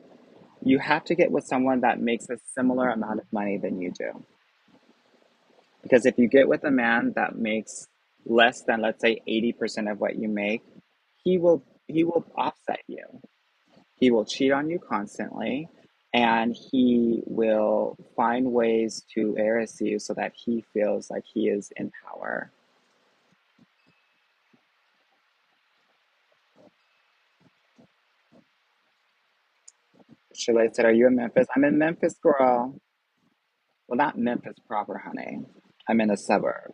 you have to get with someone that makes a similar amount of money than you do. Because if you get with a man that makes less than, let's say, 80% of what you make, he will offset you. He will cheat on you constantly and he will find ways to embarrass you so that he feels like he is in power. Shirley said, are you in Memphis? I'm in Memphis, girl. Well, not Memphis proper, honey. I'm in a suburb.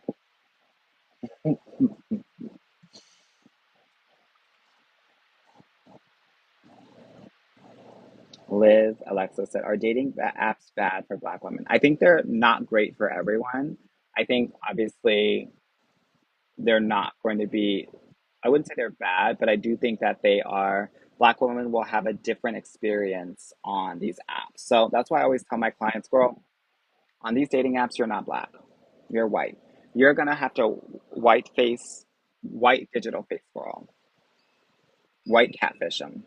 Liz, Alexa said, are dating apps bad for Black women? I think they're not great for everyone. I think obviously they're not going to be, I wouldn't say they're bad, but I do think that Black women will have a different experience on these apps. So that's why I always tell my clients, girl, on these dating apps, you're not Black, you're white. You're going to have to white digital face girl, white catfish them,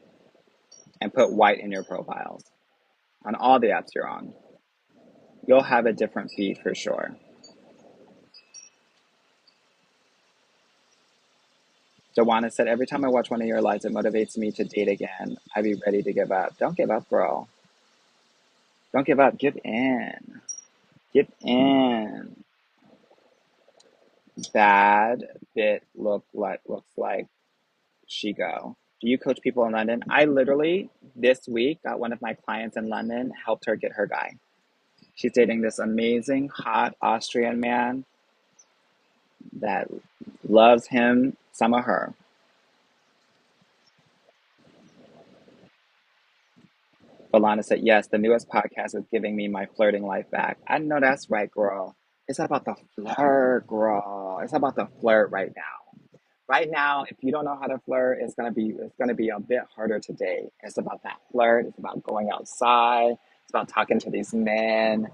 and put white in your profiles on all the apps you're on. You'll have a different feed for sure. Joanna said, every time I watch one of your lives, it motivates me to date again. I'd be ready to give up. Don't give up, girl. Don't give up. Give in. Give in. Bad bit looks like she go. Do you coach people in London? I literally this week got one of my clients in London, helped her get her guy. She's dating this amazing, hot Austrian man that loves him, some of her. Alana said, yes, the newest podcast is giving me my flirting life back. I know that's right, girl. It's about the flirt, girl. It's about the flirt right now. Right now, if you don't know how to flirt, it's gonna be a bit harder today. It's about that flirt. It's about going outside. It's about talking to these men,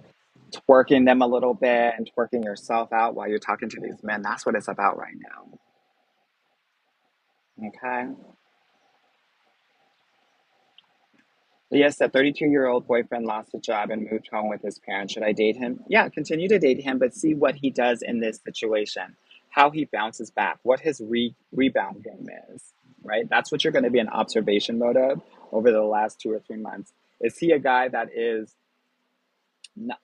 twerking them a little bit, and twerking yourself out while you're talking to these men. That's what it's about right now. Okay. Yes, that 32-year-old boyfriend lost a job and moved home with his parents. Should I date him? Yeah, continue to date him, but see what he does in this situation, how he bounces back, what his rebound game is, right? That's what you're going to be in observation mode of over the last 2 or 3 months. Is he a guy that is not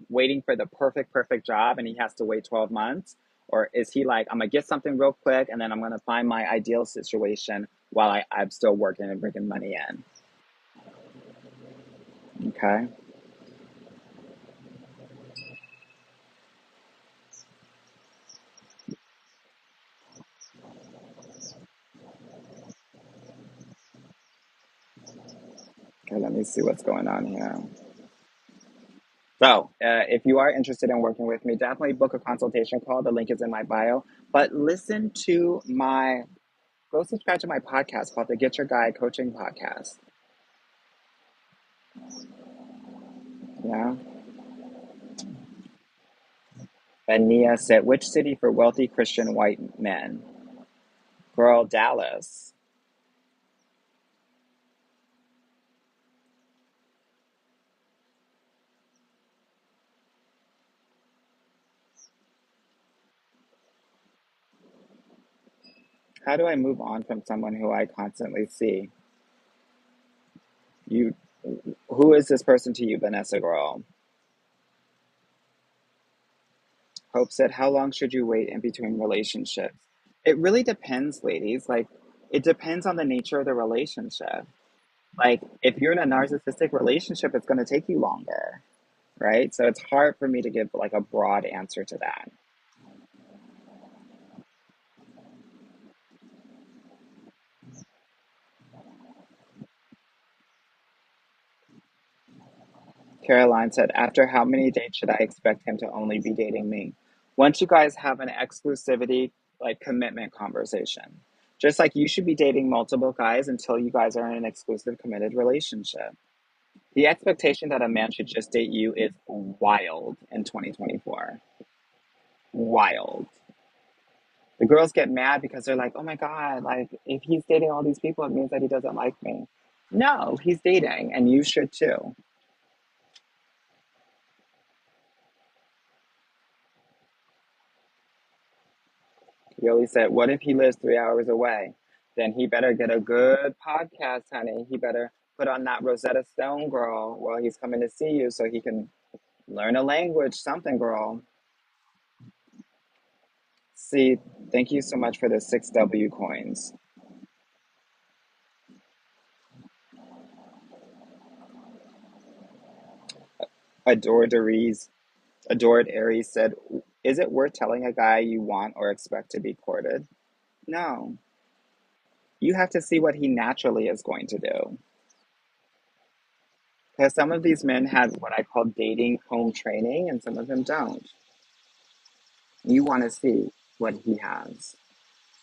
waiting for the perfect job and he has to wait 12 months? Or is he like, I'm going to get something real quick and then I'm going to find my ideal situation while I'm still working and bringing money in? Okay. Okay, let me see what's going on here. So, if you are interested in working with me, definitely book a consultation call. The link is in my bio. But go subscribe to my podcast called the Get Your Guide Coaching Podcast. Yeah. And Nia said, which city for wealthy Christian white men? Girl, Dallas. How do I move on from someone who I constantly see? You, who is this person to you, Vanessa girl? Hope said, how long should you wait in between relationships? It really depends, ladies. Like, it depends on the nature of the relationship. Like, if you're in a narcissistic relationship, it's going to take you longer, right? So it's hard for me to give like a broad answer to that. Caroline said, after how many dates should I expect him to only be dating me? Once you guys have an exclusivity, like commitment conversation, just like you should be dating multiple guys until you guys are in an exclusive committed relationship. The expectation that a man should just date you is wild in 2024. Wild. The girls get mad because they're like, oh my God, like if he's dating all these people, it means that he doesn't like me. No, he's dating, and you should too. Yoli said, what if he lives 3 hours away? Then he better get a good podcast, honey. He better put on that Rosetta Stone, girl, while he's coming to see you so he can learn a language, something, girl. See, thank you so much for the 6W coins. Adored Aries, Adored Aries said, is it worth telling a guy you want or expect to be courted? No. You have to see what he naturally is going to do. Because some of these men have what I call dating home training and some of them don't. You want to see what he has.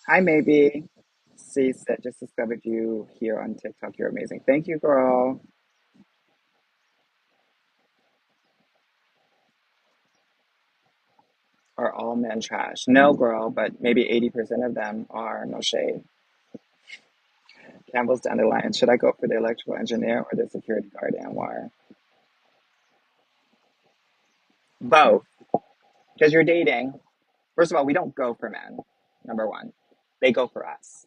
Hi, maybe. C said, just discovered you here on TikTok. You're amazing. Thank you, girl. Are all men trash? No, girl, but maybe 80% of them are. No shade. Campbell's Dandelion. Should I go for the electrical engineer or the security guard and wire? Both. Because you're dating. First of all, we don't go for men, number one. They go for us.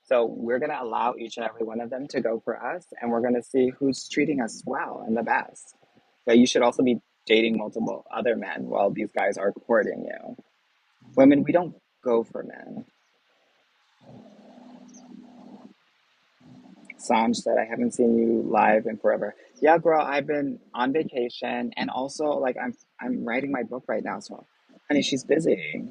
So we're going to allow each and every one of them to go for us, and we're going to see who's treating us well and the best. So you should also be dating multiple other men while these guys are courting you. Women, we don't go for men. Sanj said, I haven't seen you live in forever. Yeah, girl, I've been on vacation, and also like I'm writing my book right now, so honey, she's busy.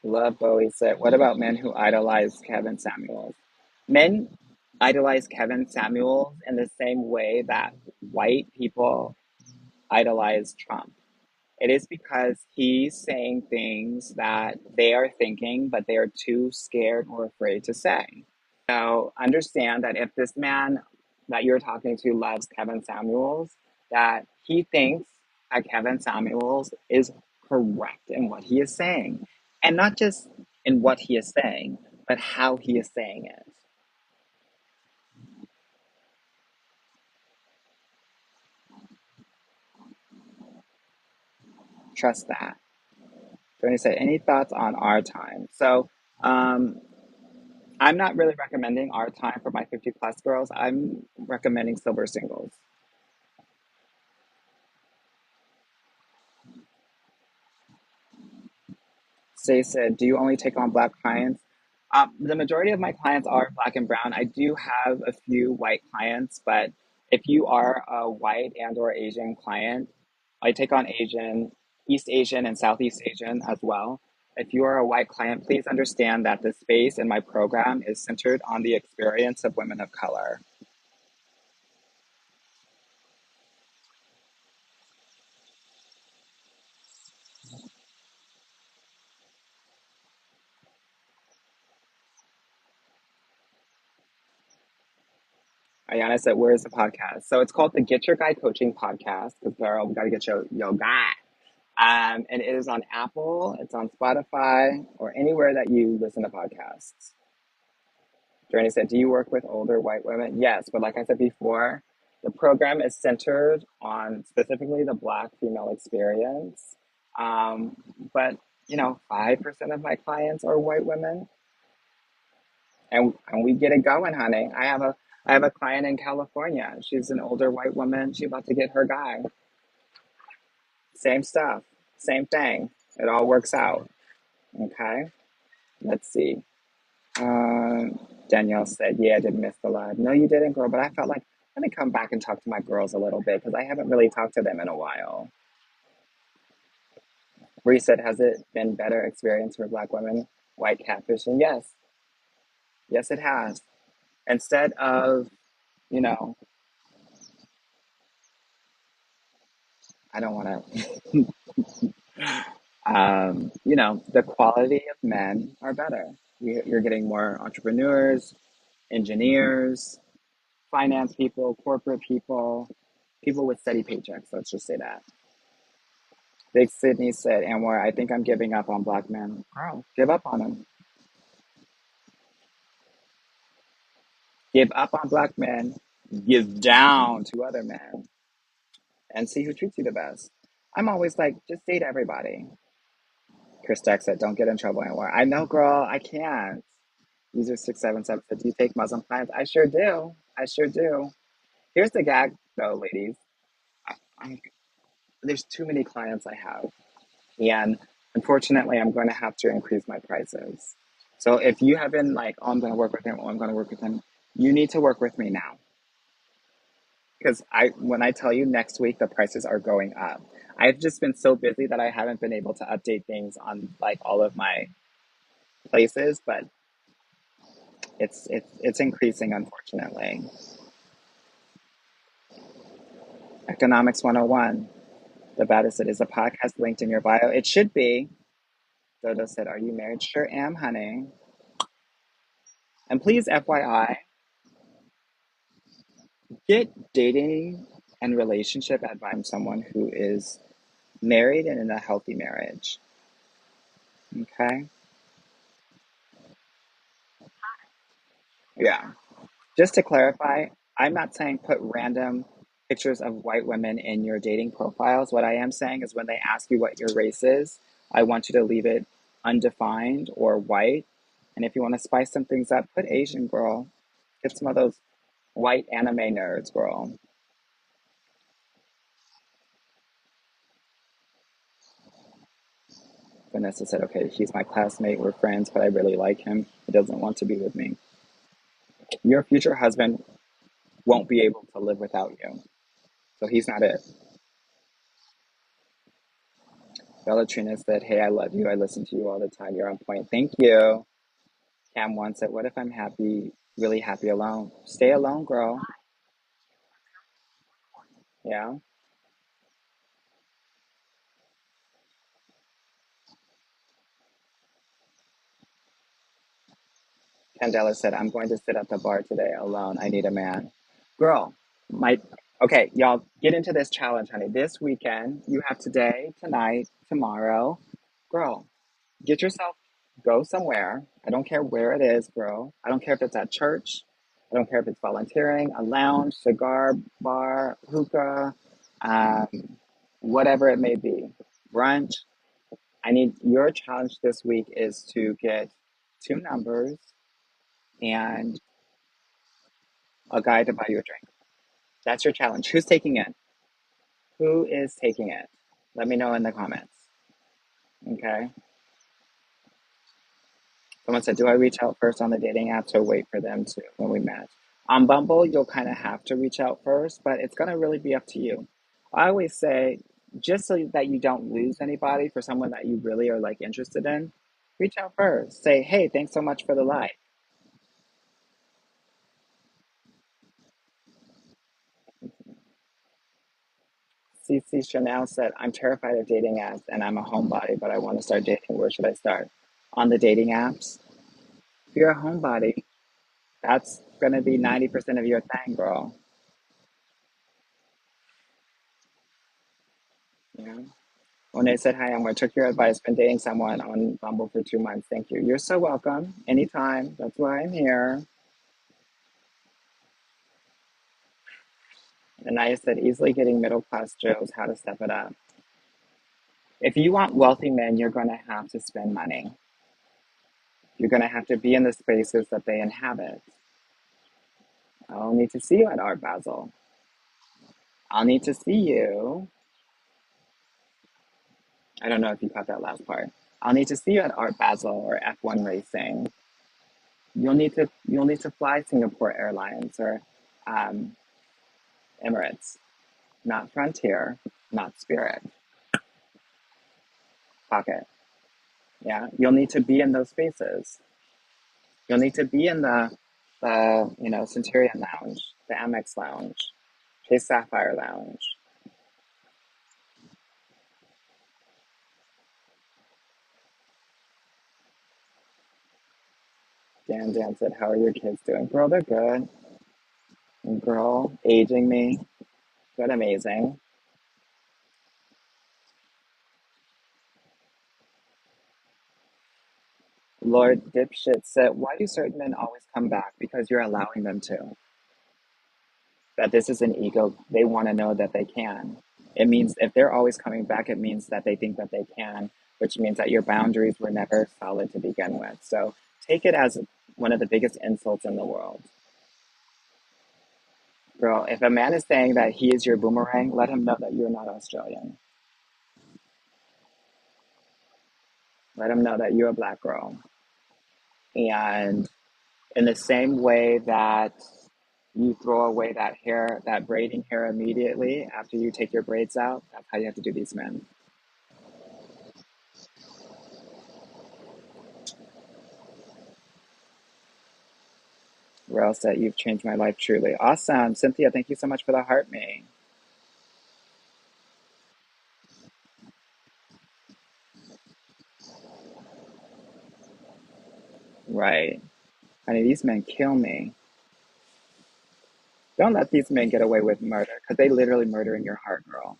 Love Bowie said, what about men who idolize Kevin Samuels? Men idolize Kevin Samuels in the same way that white people idolize Trump. It is because he's saying things that they are thinking, but they are too scared or afraid to say. So understand that if this man that you're talking to loves Kevin Samuels, that he thinks that Kevin Samuels is correct in what he is saying. And not just in what he is saying, but how he is saying it. Trust that. Don't you say any thoughts on our time? So um, I'm not really recommending our time for my 50 plus girls. I'm recommending silver singles. Say said, do you only take on black clients? The majority of my clients are black and brown. I do have a few white clients, but if you are a white and or Asian client, I take on Asian, East Asian, and Southeast Asian as well. If you are a white client, please understand that the space in my program is centered on the experience of women of color. Ayana said, where's the podcast? So it's called the Get Your Guy Coaching Podcast, because girl, we got to get your guy. And it is on Apple, it's on Spotify, or anywhere that you listen to podcasts. Journey said, do you work with older white women? Yes, but like I said before, the program is centered on specifically the black female experience. Um, but 5% of my clients are white women, and we get it going, honey. I have a client in California. She's an older white woman. She's about to get her guy. Same stuff, same thing. It all works out. Okay. Let's see. Um, Danielle said, yeah, I did miss the live. No, you didn't, girl, but I felt like, let me come back and talk to my girls a little bit because I haven't really talked to them in a while. Bree said, has it been better experience for black women, white catfishing? Yes. Yes, it has. Instead of, you know, I don't want to, the quality of men are better. You're getting more entrepreneurs, engineers, finance people, corporate people, people with steady paychecks. Let's just say that. Big Sydney said, Anwar, I think I'm giving up on black men. Girl, give up on them. Give up on black men. Give down to other men and see who treats you the best. I'm always like, just date everybody. Chris Deck said, don't get in trouble anymore. I know, girl, I can't. User 677 said, do you take Muslim clients? I sure do. I sure do. Here's the gag, though, ladies. I, there's too many clients I have. And unfortunately, I'm going to have to increase my prices. So if you have been like, oh, I'm going to work with him, oh, I'm going to work with him, you need to work with me now. Because when I tell you next week, the prices are going up. I've just been so busy that I haven't been able to update things on like all of my places, but it's increasing, unfortunately. Economics 101. The baddest it is a podcast linked in your bio. It should be. Dodo said, are you married? Sure am, honey. And please, FYI, get dating and relationship advice from someone who is married and in a healthy marriage. Okay? Yeah. Just to clarify, I'm not saying put random pictures of white women in your dating profiles. What I am saying is when they ask you what your race is, I want you to leave it undefined or white. And if you want to spice some things up, put Asian girl. Get some of those white anime nerds, girl. Vanessa said, okay, he's my classmate. We're friends, but I really like him. He doesn't want to be with me. Your future husband won't be able to live without you. So he's not it. Bellatrina said, hey, I love you. I listen to you all the time. You're on point. Thank you. Cam One said, what if I'm happy, really happy alone? Stay alone, girl. Yeah. Candela said, I'm going to sit at the bar today alone. I need a man. Girl, my okay, y'all get into this challenge, honey. This weekend, you have today, tonight, tomorrow. Girl, get yourself, go somewhere. I don't care where it is, girl. I don't care if it's at church. I don't care if it's volunteering, a lounge, cigar bar, hookah, um, whatever it may be. Brunch. I need your challenge this week is to get two numbers and a guy to buy you a drink. That's your challenge. Who's taking it? Who is taking it? Let me know in the comments. Okay. Someone said, do I reach out first on the dating apps or wait for them to when we match? On Bumble, you'll kind of have to reach out first, but it's going to really be up to you. I always say, just so that you don't lose anybody for someone that you really are like interested in, reach out first. Say, hey, thanks so much for the like. CC Chanel said, I'm terrified of dating apps and I'm a homebody, but I want to start dating. Where should I start? On the dating apps? If you're a homebody, that's going to be 90% of your thing, girl. Yeah. When they said, hi, Amber, took your advice, been dating someone on Bumble for 2 months. Thank you. You're so welcome. Anytime. That's why I'm here. And I said, easily getting middle class Joes, how to step it up. If you want wealthy men, you're going to have to spend money. You're going to have to be in the spaces that they inhabit. I'll need to see you at Art Basel. I'll need to see you. I don't know if you caught that last part. I'll need to see you at Art Basel or F1 Racing. You'll need to fly Singapore Airlines or um, Emirates, not Frontier, not Spirit, Pocket. Yeah, you'll need to be in those spaces. You'll need to be in the Centurion Lounge, the Amex Lounge, Chase Sapphire Lounge. Dan said, "How are your kids doing?" Girl, they're good. And girl, aging me, good, amazing. Lord Dipshit said, "Why do certain men always come back? Because you're allowing them to. That this is an ego. They want to know that they can. It means if they're always coming back, it means that they think that they can, which means that your boundaries were never solid to begin with. So take it as one of the biggest insults in the world. Girl, if a man is saying that he is your boomerang, let him know that you're not Australian. Let him know that you're a black girl. And in the same way that you throw away that hair, that braiding hair immediately after you take your braids out, that's how you have to do these men. Rail said, you've changed my life truly. Awesome. Cynthia, thank you so much for the heart me. Right. Honey, these men kill me. Don't let these men get away with murder because they literally murder in your heart, girl.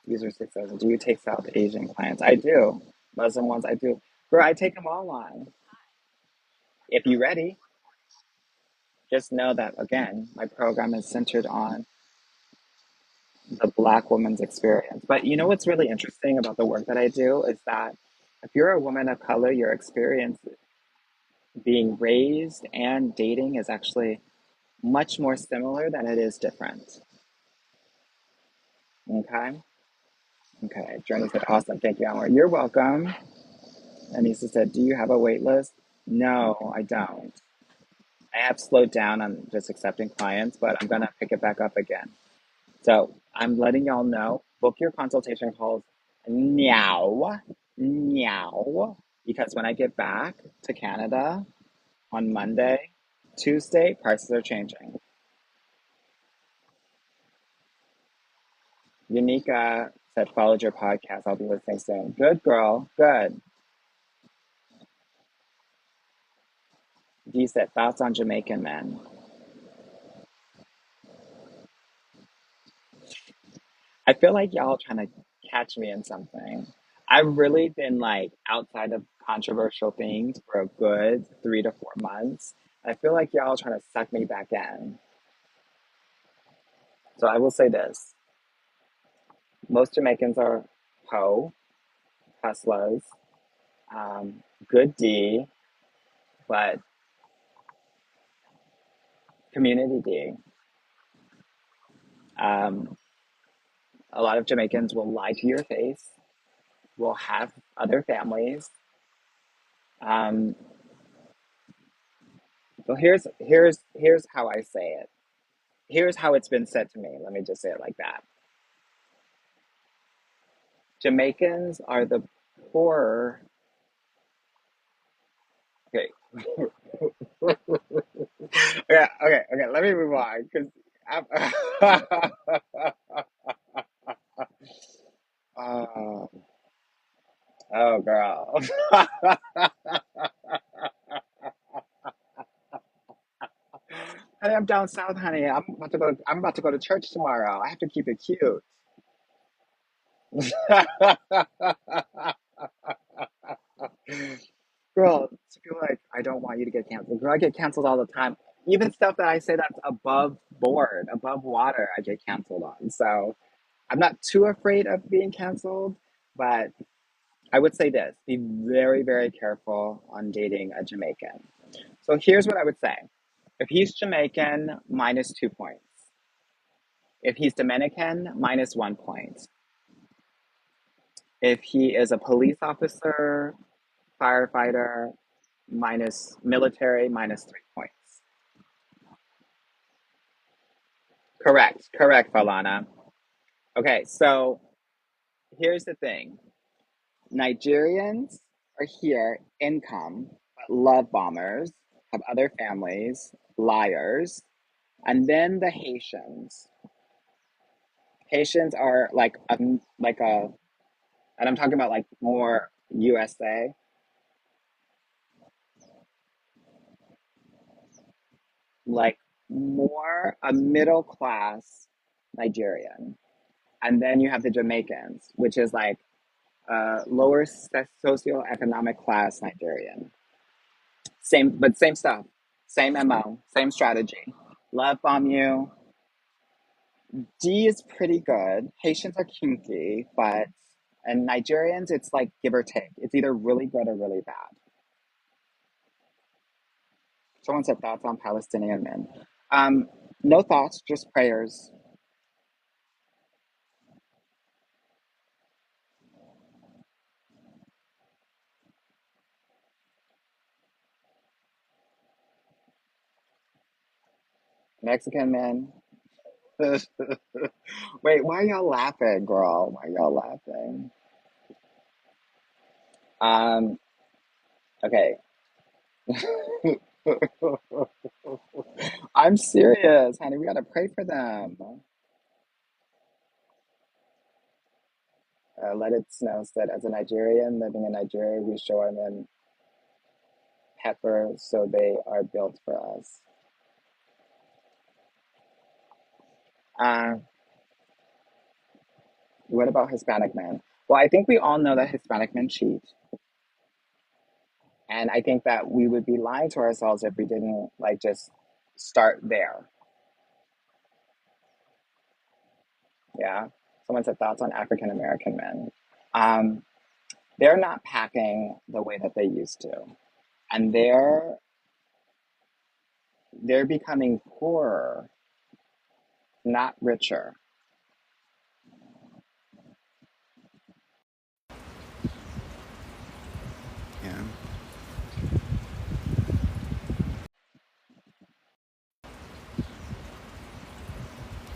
User 6,000. Do you take South Asian clients? I do. Muslim ones, I do. Girl, I take them all on. If you're ready, just know that, again, my program is centered on the Black woman's experience. But you know what's really interesting about the work that I do is that if you're a woman of color, your experience being raised and dating is actually much more similar than it is different. Okay? Okay. Journey said, awesome. Thank you, Amor. You're welcome. Anissa said, do you have a wait list? No, I don't. I have slowed down on just accepting clients, but I'm going to pick it back up again. So I'm letting y'all know, book your consultation calls now, now, because when I get back to Canada on Monday, Tuesday, prices are changing. Unica said, followed your podcast. I'll be listening soon. Good girl. Good. Dee said, thoughts on Jamaican men. I feel like y'all trying to catch me in something. I've really been like outside of controversial things for a good 3 to 4 months. I feel like y'all trying to suck me back in. So I will say this. Most Jamaicans are hoe, hustlers, um, good D, but community D. Um, a lot of Jamaicans will lie to your face, will have other families. Um, well, here's how I say it. Here's how it's been said to me. Let me just say it like that. Jamaicans are the poorer. Okay. Yeah. Okay. Okay. Let me move on because oh, oh, girl. Honey, I'm down south, honey. I'm about to go to church tomorrow. I have to keep it cute. Girl, to feel like I don't want you to get canceled. Girl, I get canceled all the time. Even stuff that I say that's above board, above water, I get canceled on. So I'm not too afraid of being canceled, but I would say this: be very, very careful on dating a Jamaican. So here's what I would say: if he's Jamaican, -2 points. If he's Dominican, -1 point. If he is a police officer, firefighter, minus military, -3 points. Correct, correct, Falana. Okay, so here's the thing. Nigerians are here, income, but love bombers, have other families, liars, and then the Haitians. Haitians are and I'm talking about like more USA, like more a middle class Nigerian. And then you have the Jamaicans, which is like lower socioeconomic class Nigerian. Same, but same stuff, same MO, same strategy. Love bomb you. D is pretty good. Haitians are kinky, but and Nigerians, it's like give or take. It's either really good or really bad. Someone said thoughts on Palestinian men. Um, no thoughts, just prayers. Mexican men. Wait, why are y'all laughing, girl? Why are y'all laughing? Um, okay. I'm serious, honey. We gotta pray for them. Let It Snow said, as a Nigerian living in Nigeria, we show them in pepper, so they are built for us. Uh, what about Hispanic men? Well, I think we all know that Hispanic men cheat. And I think that we would be lying to ourselves if we didn't like just start there. Yeah. Someone said thoughts on African American men. Um, they're not packing the way that they used to. And they're becoming poorer, not richer. Yeah,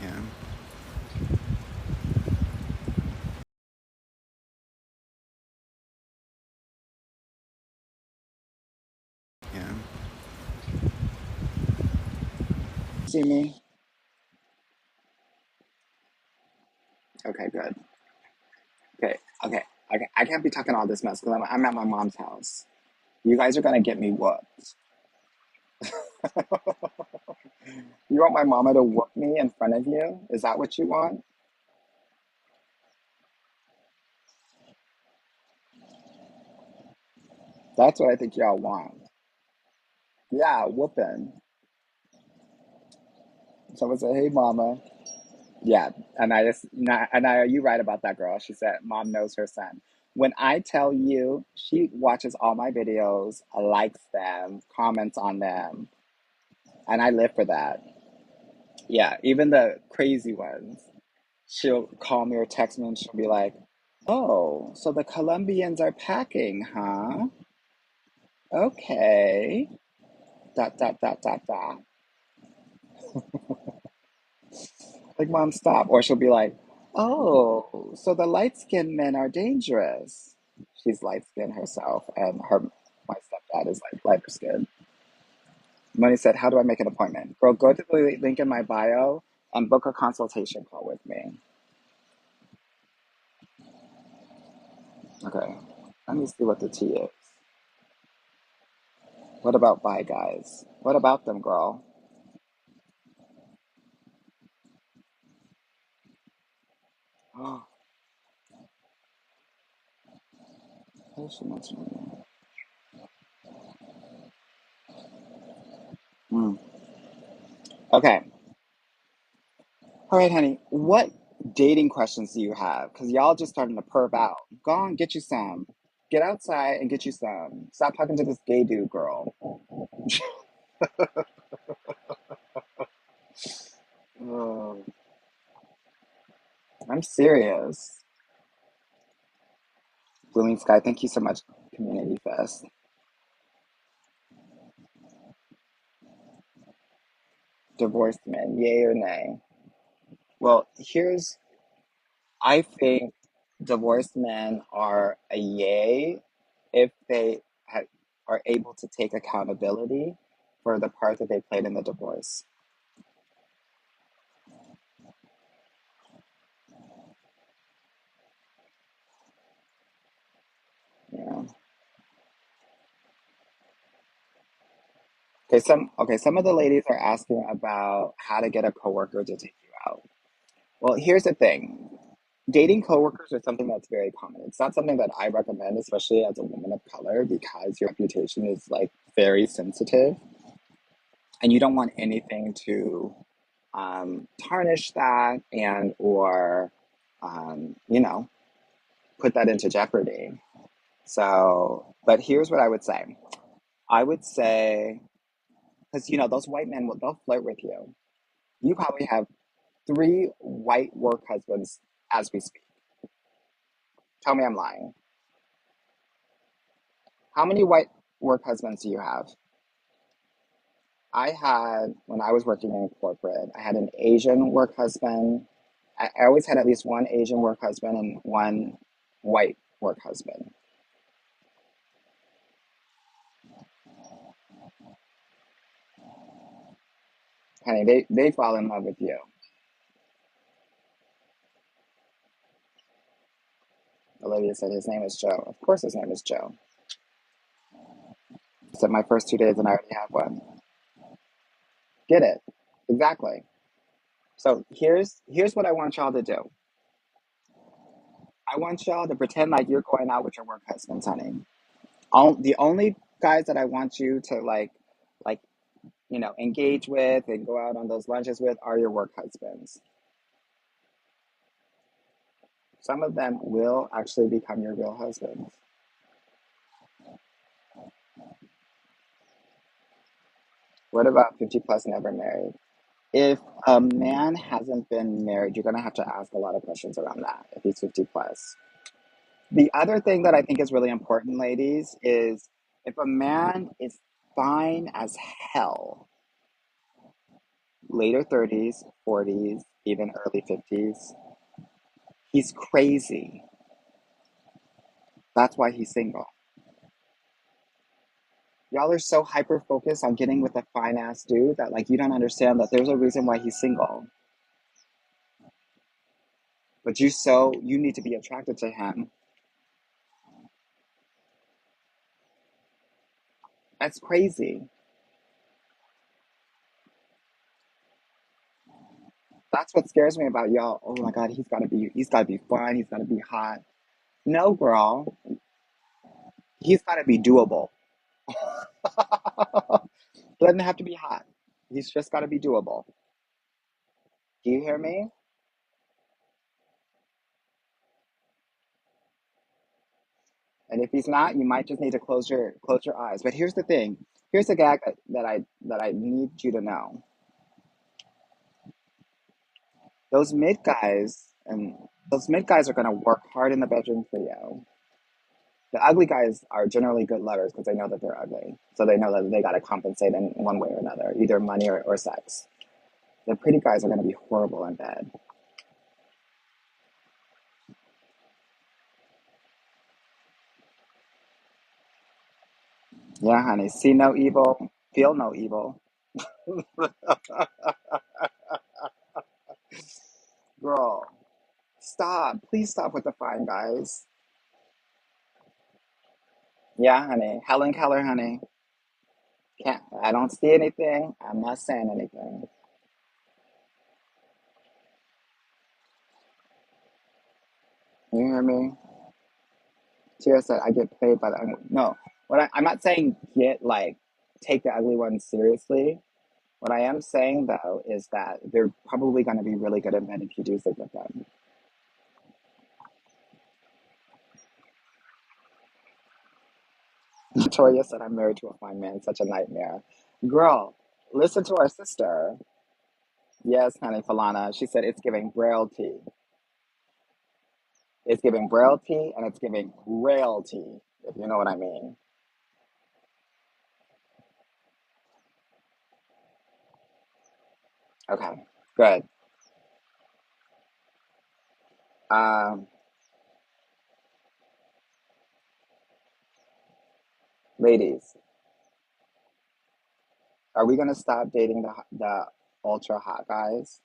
yeah. see me? Okay, good. Okay, okay, okay. I can't be talking all this mess because I'm at my mom's house. You guys are gonna get me whooped. You want my mama to whoop me in front of you? Is that what you want? That's what I think y'all want. Yeah, whooping. Someone say, "Hey, mama." Yeah, and I, you right about that girl. She said, "Mom knows her son." When I tell you, she watches all my videos, likes them, comments on them, and I live for that. Yeah, even the crazy ones. She'll call me or text me and she'll be like, "Oh, so the Colombians are packing, huh? Okay." Dot dot dot dot dot. Like, mom, stop. Or she'll be like, "Oh, so the light skinned men are dangerous." She's light skinned herself, and my stepdad is like lighter skinned. Money said, "How do I make an appointment?" Girl, go to the link in my bio and book a consultation call with me. Okay. Let me see what the tea is. What about bye guys? What about them, girl? Why is she mentioning me? Mm. Okay. All right, honey. What dating questions do you have? Because y'all just starting to perv out. Go on, get you some. Get outside and get you some. Stop talking to this gay dude, girl. Oh, I'm serious. Blooming Sky, thank you so much, Community Fest. Divorced men, yay or nay? Well, I think divorced men are a yay if they are able to take accountability for the part that they played in the divorce. Yeah. Some of the ladies are asking about how to get a coworker to take you out. Well, here's the thing. Dating coworkers is something that's very common. It's not something that I recommend, especially as a woman of color, because your reputation is like very sensitive and you don't want anything to tarnish that and or you know, put that into jeopardy. So, but here's what I would say. I would say, because you know, those white men, they'll flirt with you. You probably have three white work husbands as we speak. Tell me I'm lying. How many white work husbands do you have? I had, when I was working in corporate, I had an Asian work husband. I always had at least one Asian work husband and one white work husband. Honey, they fall in love with you. Olivia said his name is Joe. Of course his name is Joe. I said my first 2 days and I already have one. Get it? Exactly. So here's what I want y'all to do. I want y'all to pretend like you're going out with your work husbands, honey. The only guys that I want you to like engage with and go out on those lunches with are your work husbands. Some of them will actually become your real husbands. What about 50 plus never married? If a man hasn't been married, you're going to have to ask a lot of questions around that if he's 50 plus. The other thing that I think is really important, ladies, is if a man is fine as hell, later 30s, 40s, even early 50s, he's crazy. That's why he's single. Y'all are so hyper focused on getting with a fine ass dude that like you don't understand that there's a reason why he's single. But you need to be attracted to him. That's crazy. That's what scares me about y'all. Oh my god, he's gotta be fun, he's gotta be hot. No, girl, he's gotta be doable. Doesn't have to be hot. He's just gotta be doable. Do you hear me? And if he's not, you might just need to close your eyes. But here's the thing. Here's the gag that I need you to know. Those mid guys and those mid guys are gonna work hard in the bedroom for you. The ugly guys are generally good lovers because they know that they're ugly. So they know that they gotta compensate in one way or another, either money or sex. The pretty guys are gonna be horrible in bed. Yeah, honey. See no evil, feel no evil. Girl, stop. Please stop with the fine guys. Yeah, honey. Helen Keller, honey. Can't. I don't see anything. I'm not saying anything. You hear me? Tira said I get played by the ugly. No, I'm not saying get like take the ugly ones seriously. What I am saying though is that they're probably going to be really good at men if you do sleep with them. Victoria said I'm married to a fine man. Such a nightmare. Girl, listen to our sister. Yes, honey, Falana. She said it's giving braille tea. It's giving braille tea and it's giving rail tea, if you know what I mean. Okay, good. Um, Ladies, are we gonna stop dating the ultra hot guys?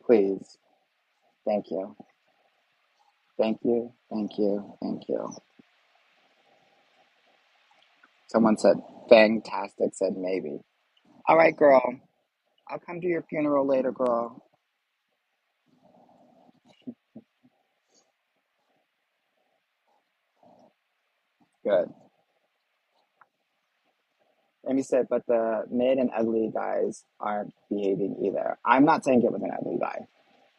Please. Thank you. Thank you. Thank you. Thank you. Someone said fantastic, said maybe. All right, girl. I'll come to your funeral later, girl. Good. Amy said, but the mid and ugly guys aren't behaving either. I'm not saying get with an ugly guy,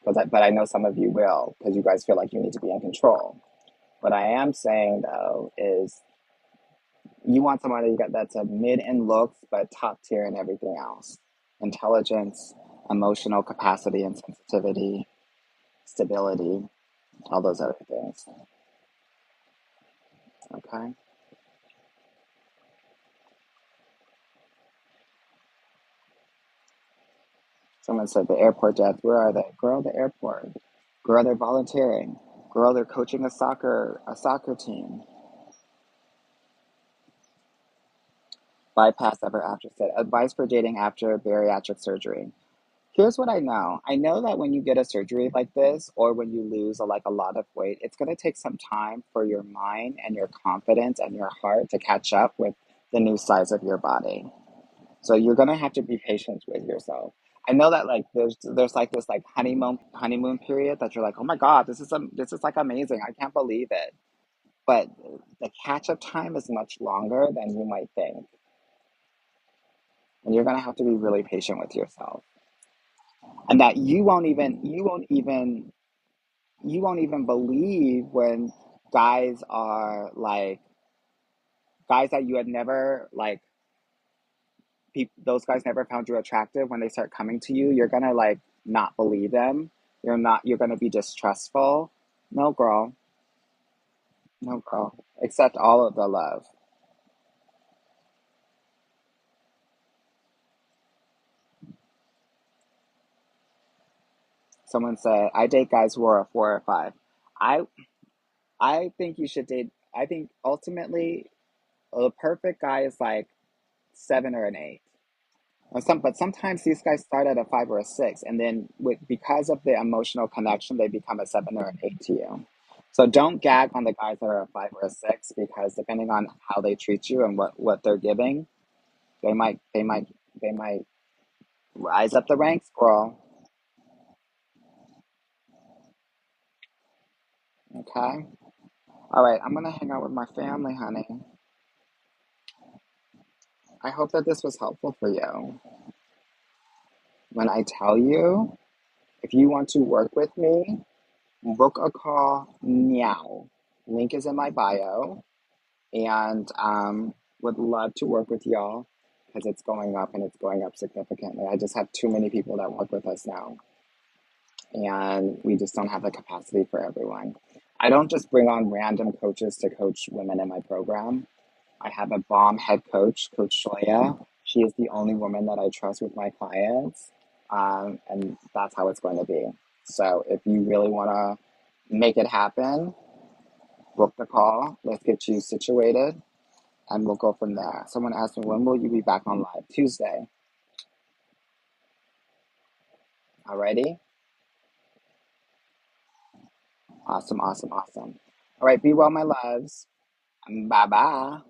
but I know some of you will because you guys feel like you need to be in control. What I am saying though is you want somebody that's a mid in looks but top tier in everything else: intelligence, emotional capacity and sensitivity, stability, all those other things. Okay. Someone said the airport dads. Where are they? Girl, the airport. Girl, they're volunteering. Girl, they're coaching a soccer team. Bypass ever after said advice for dating after bariatric surgery. Here's what I know. I know that when you get a surgery like this, or when you lose a lot of weight, it's going to take some time for your mind and your confidence and your heart to catch up with the new size of your body. So you're going to have to be patient with yourself. I know that like there's like this like honeymoon period that you're like, oh my god, this is like amazing. I can't believe it. But the catch up time is much longer than you might think, and you're going to have to be really patient with yourself, and that you won't even believe when guys are like guys that you had never like those guys never found you attractive. When they start coming to you, you're gonna like not believe them. You're gonna be distrustful. No girl, no girl, accept all of the love. Someone said, I date guys who are a 4 or 5. I I think you should date. I think ultimately the perfect guy is like 7 or an 8. But sometimes these guys start at a 5 or a 6, and then because of the emotional connection, they become a 7 or an 8 to you. So don't gag on the guys that are a 5 or a 6, because depending on how they treat you and what they're giving, they might rise up the ranks, girl. Okay. All right. I'm gonna hang out with my family, honey. I hope that this was helpful for you. When I tell you, if you want to work with me, book a call now. Link is in my bio, and would love to work with y'all because it's going up and it's going up significantly. I just have too many people that work with us now, and we just don't have the capacity for everyone. I don't just bring on random coaches to coach women in my program. I have a bomb head coach, Coach Shoya. She is the only woman that I trust with my clients, and that's how it's going to be. So if you really want to make it happen, book the call. Let's get you situated, and we'll go from there. Someone asked me, when will you be back on live? Tuesday. Alrighty? Awesome, awesome, awesome. All right, be well, my loves. Bye bye.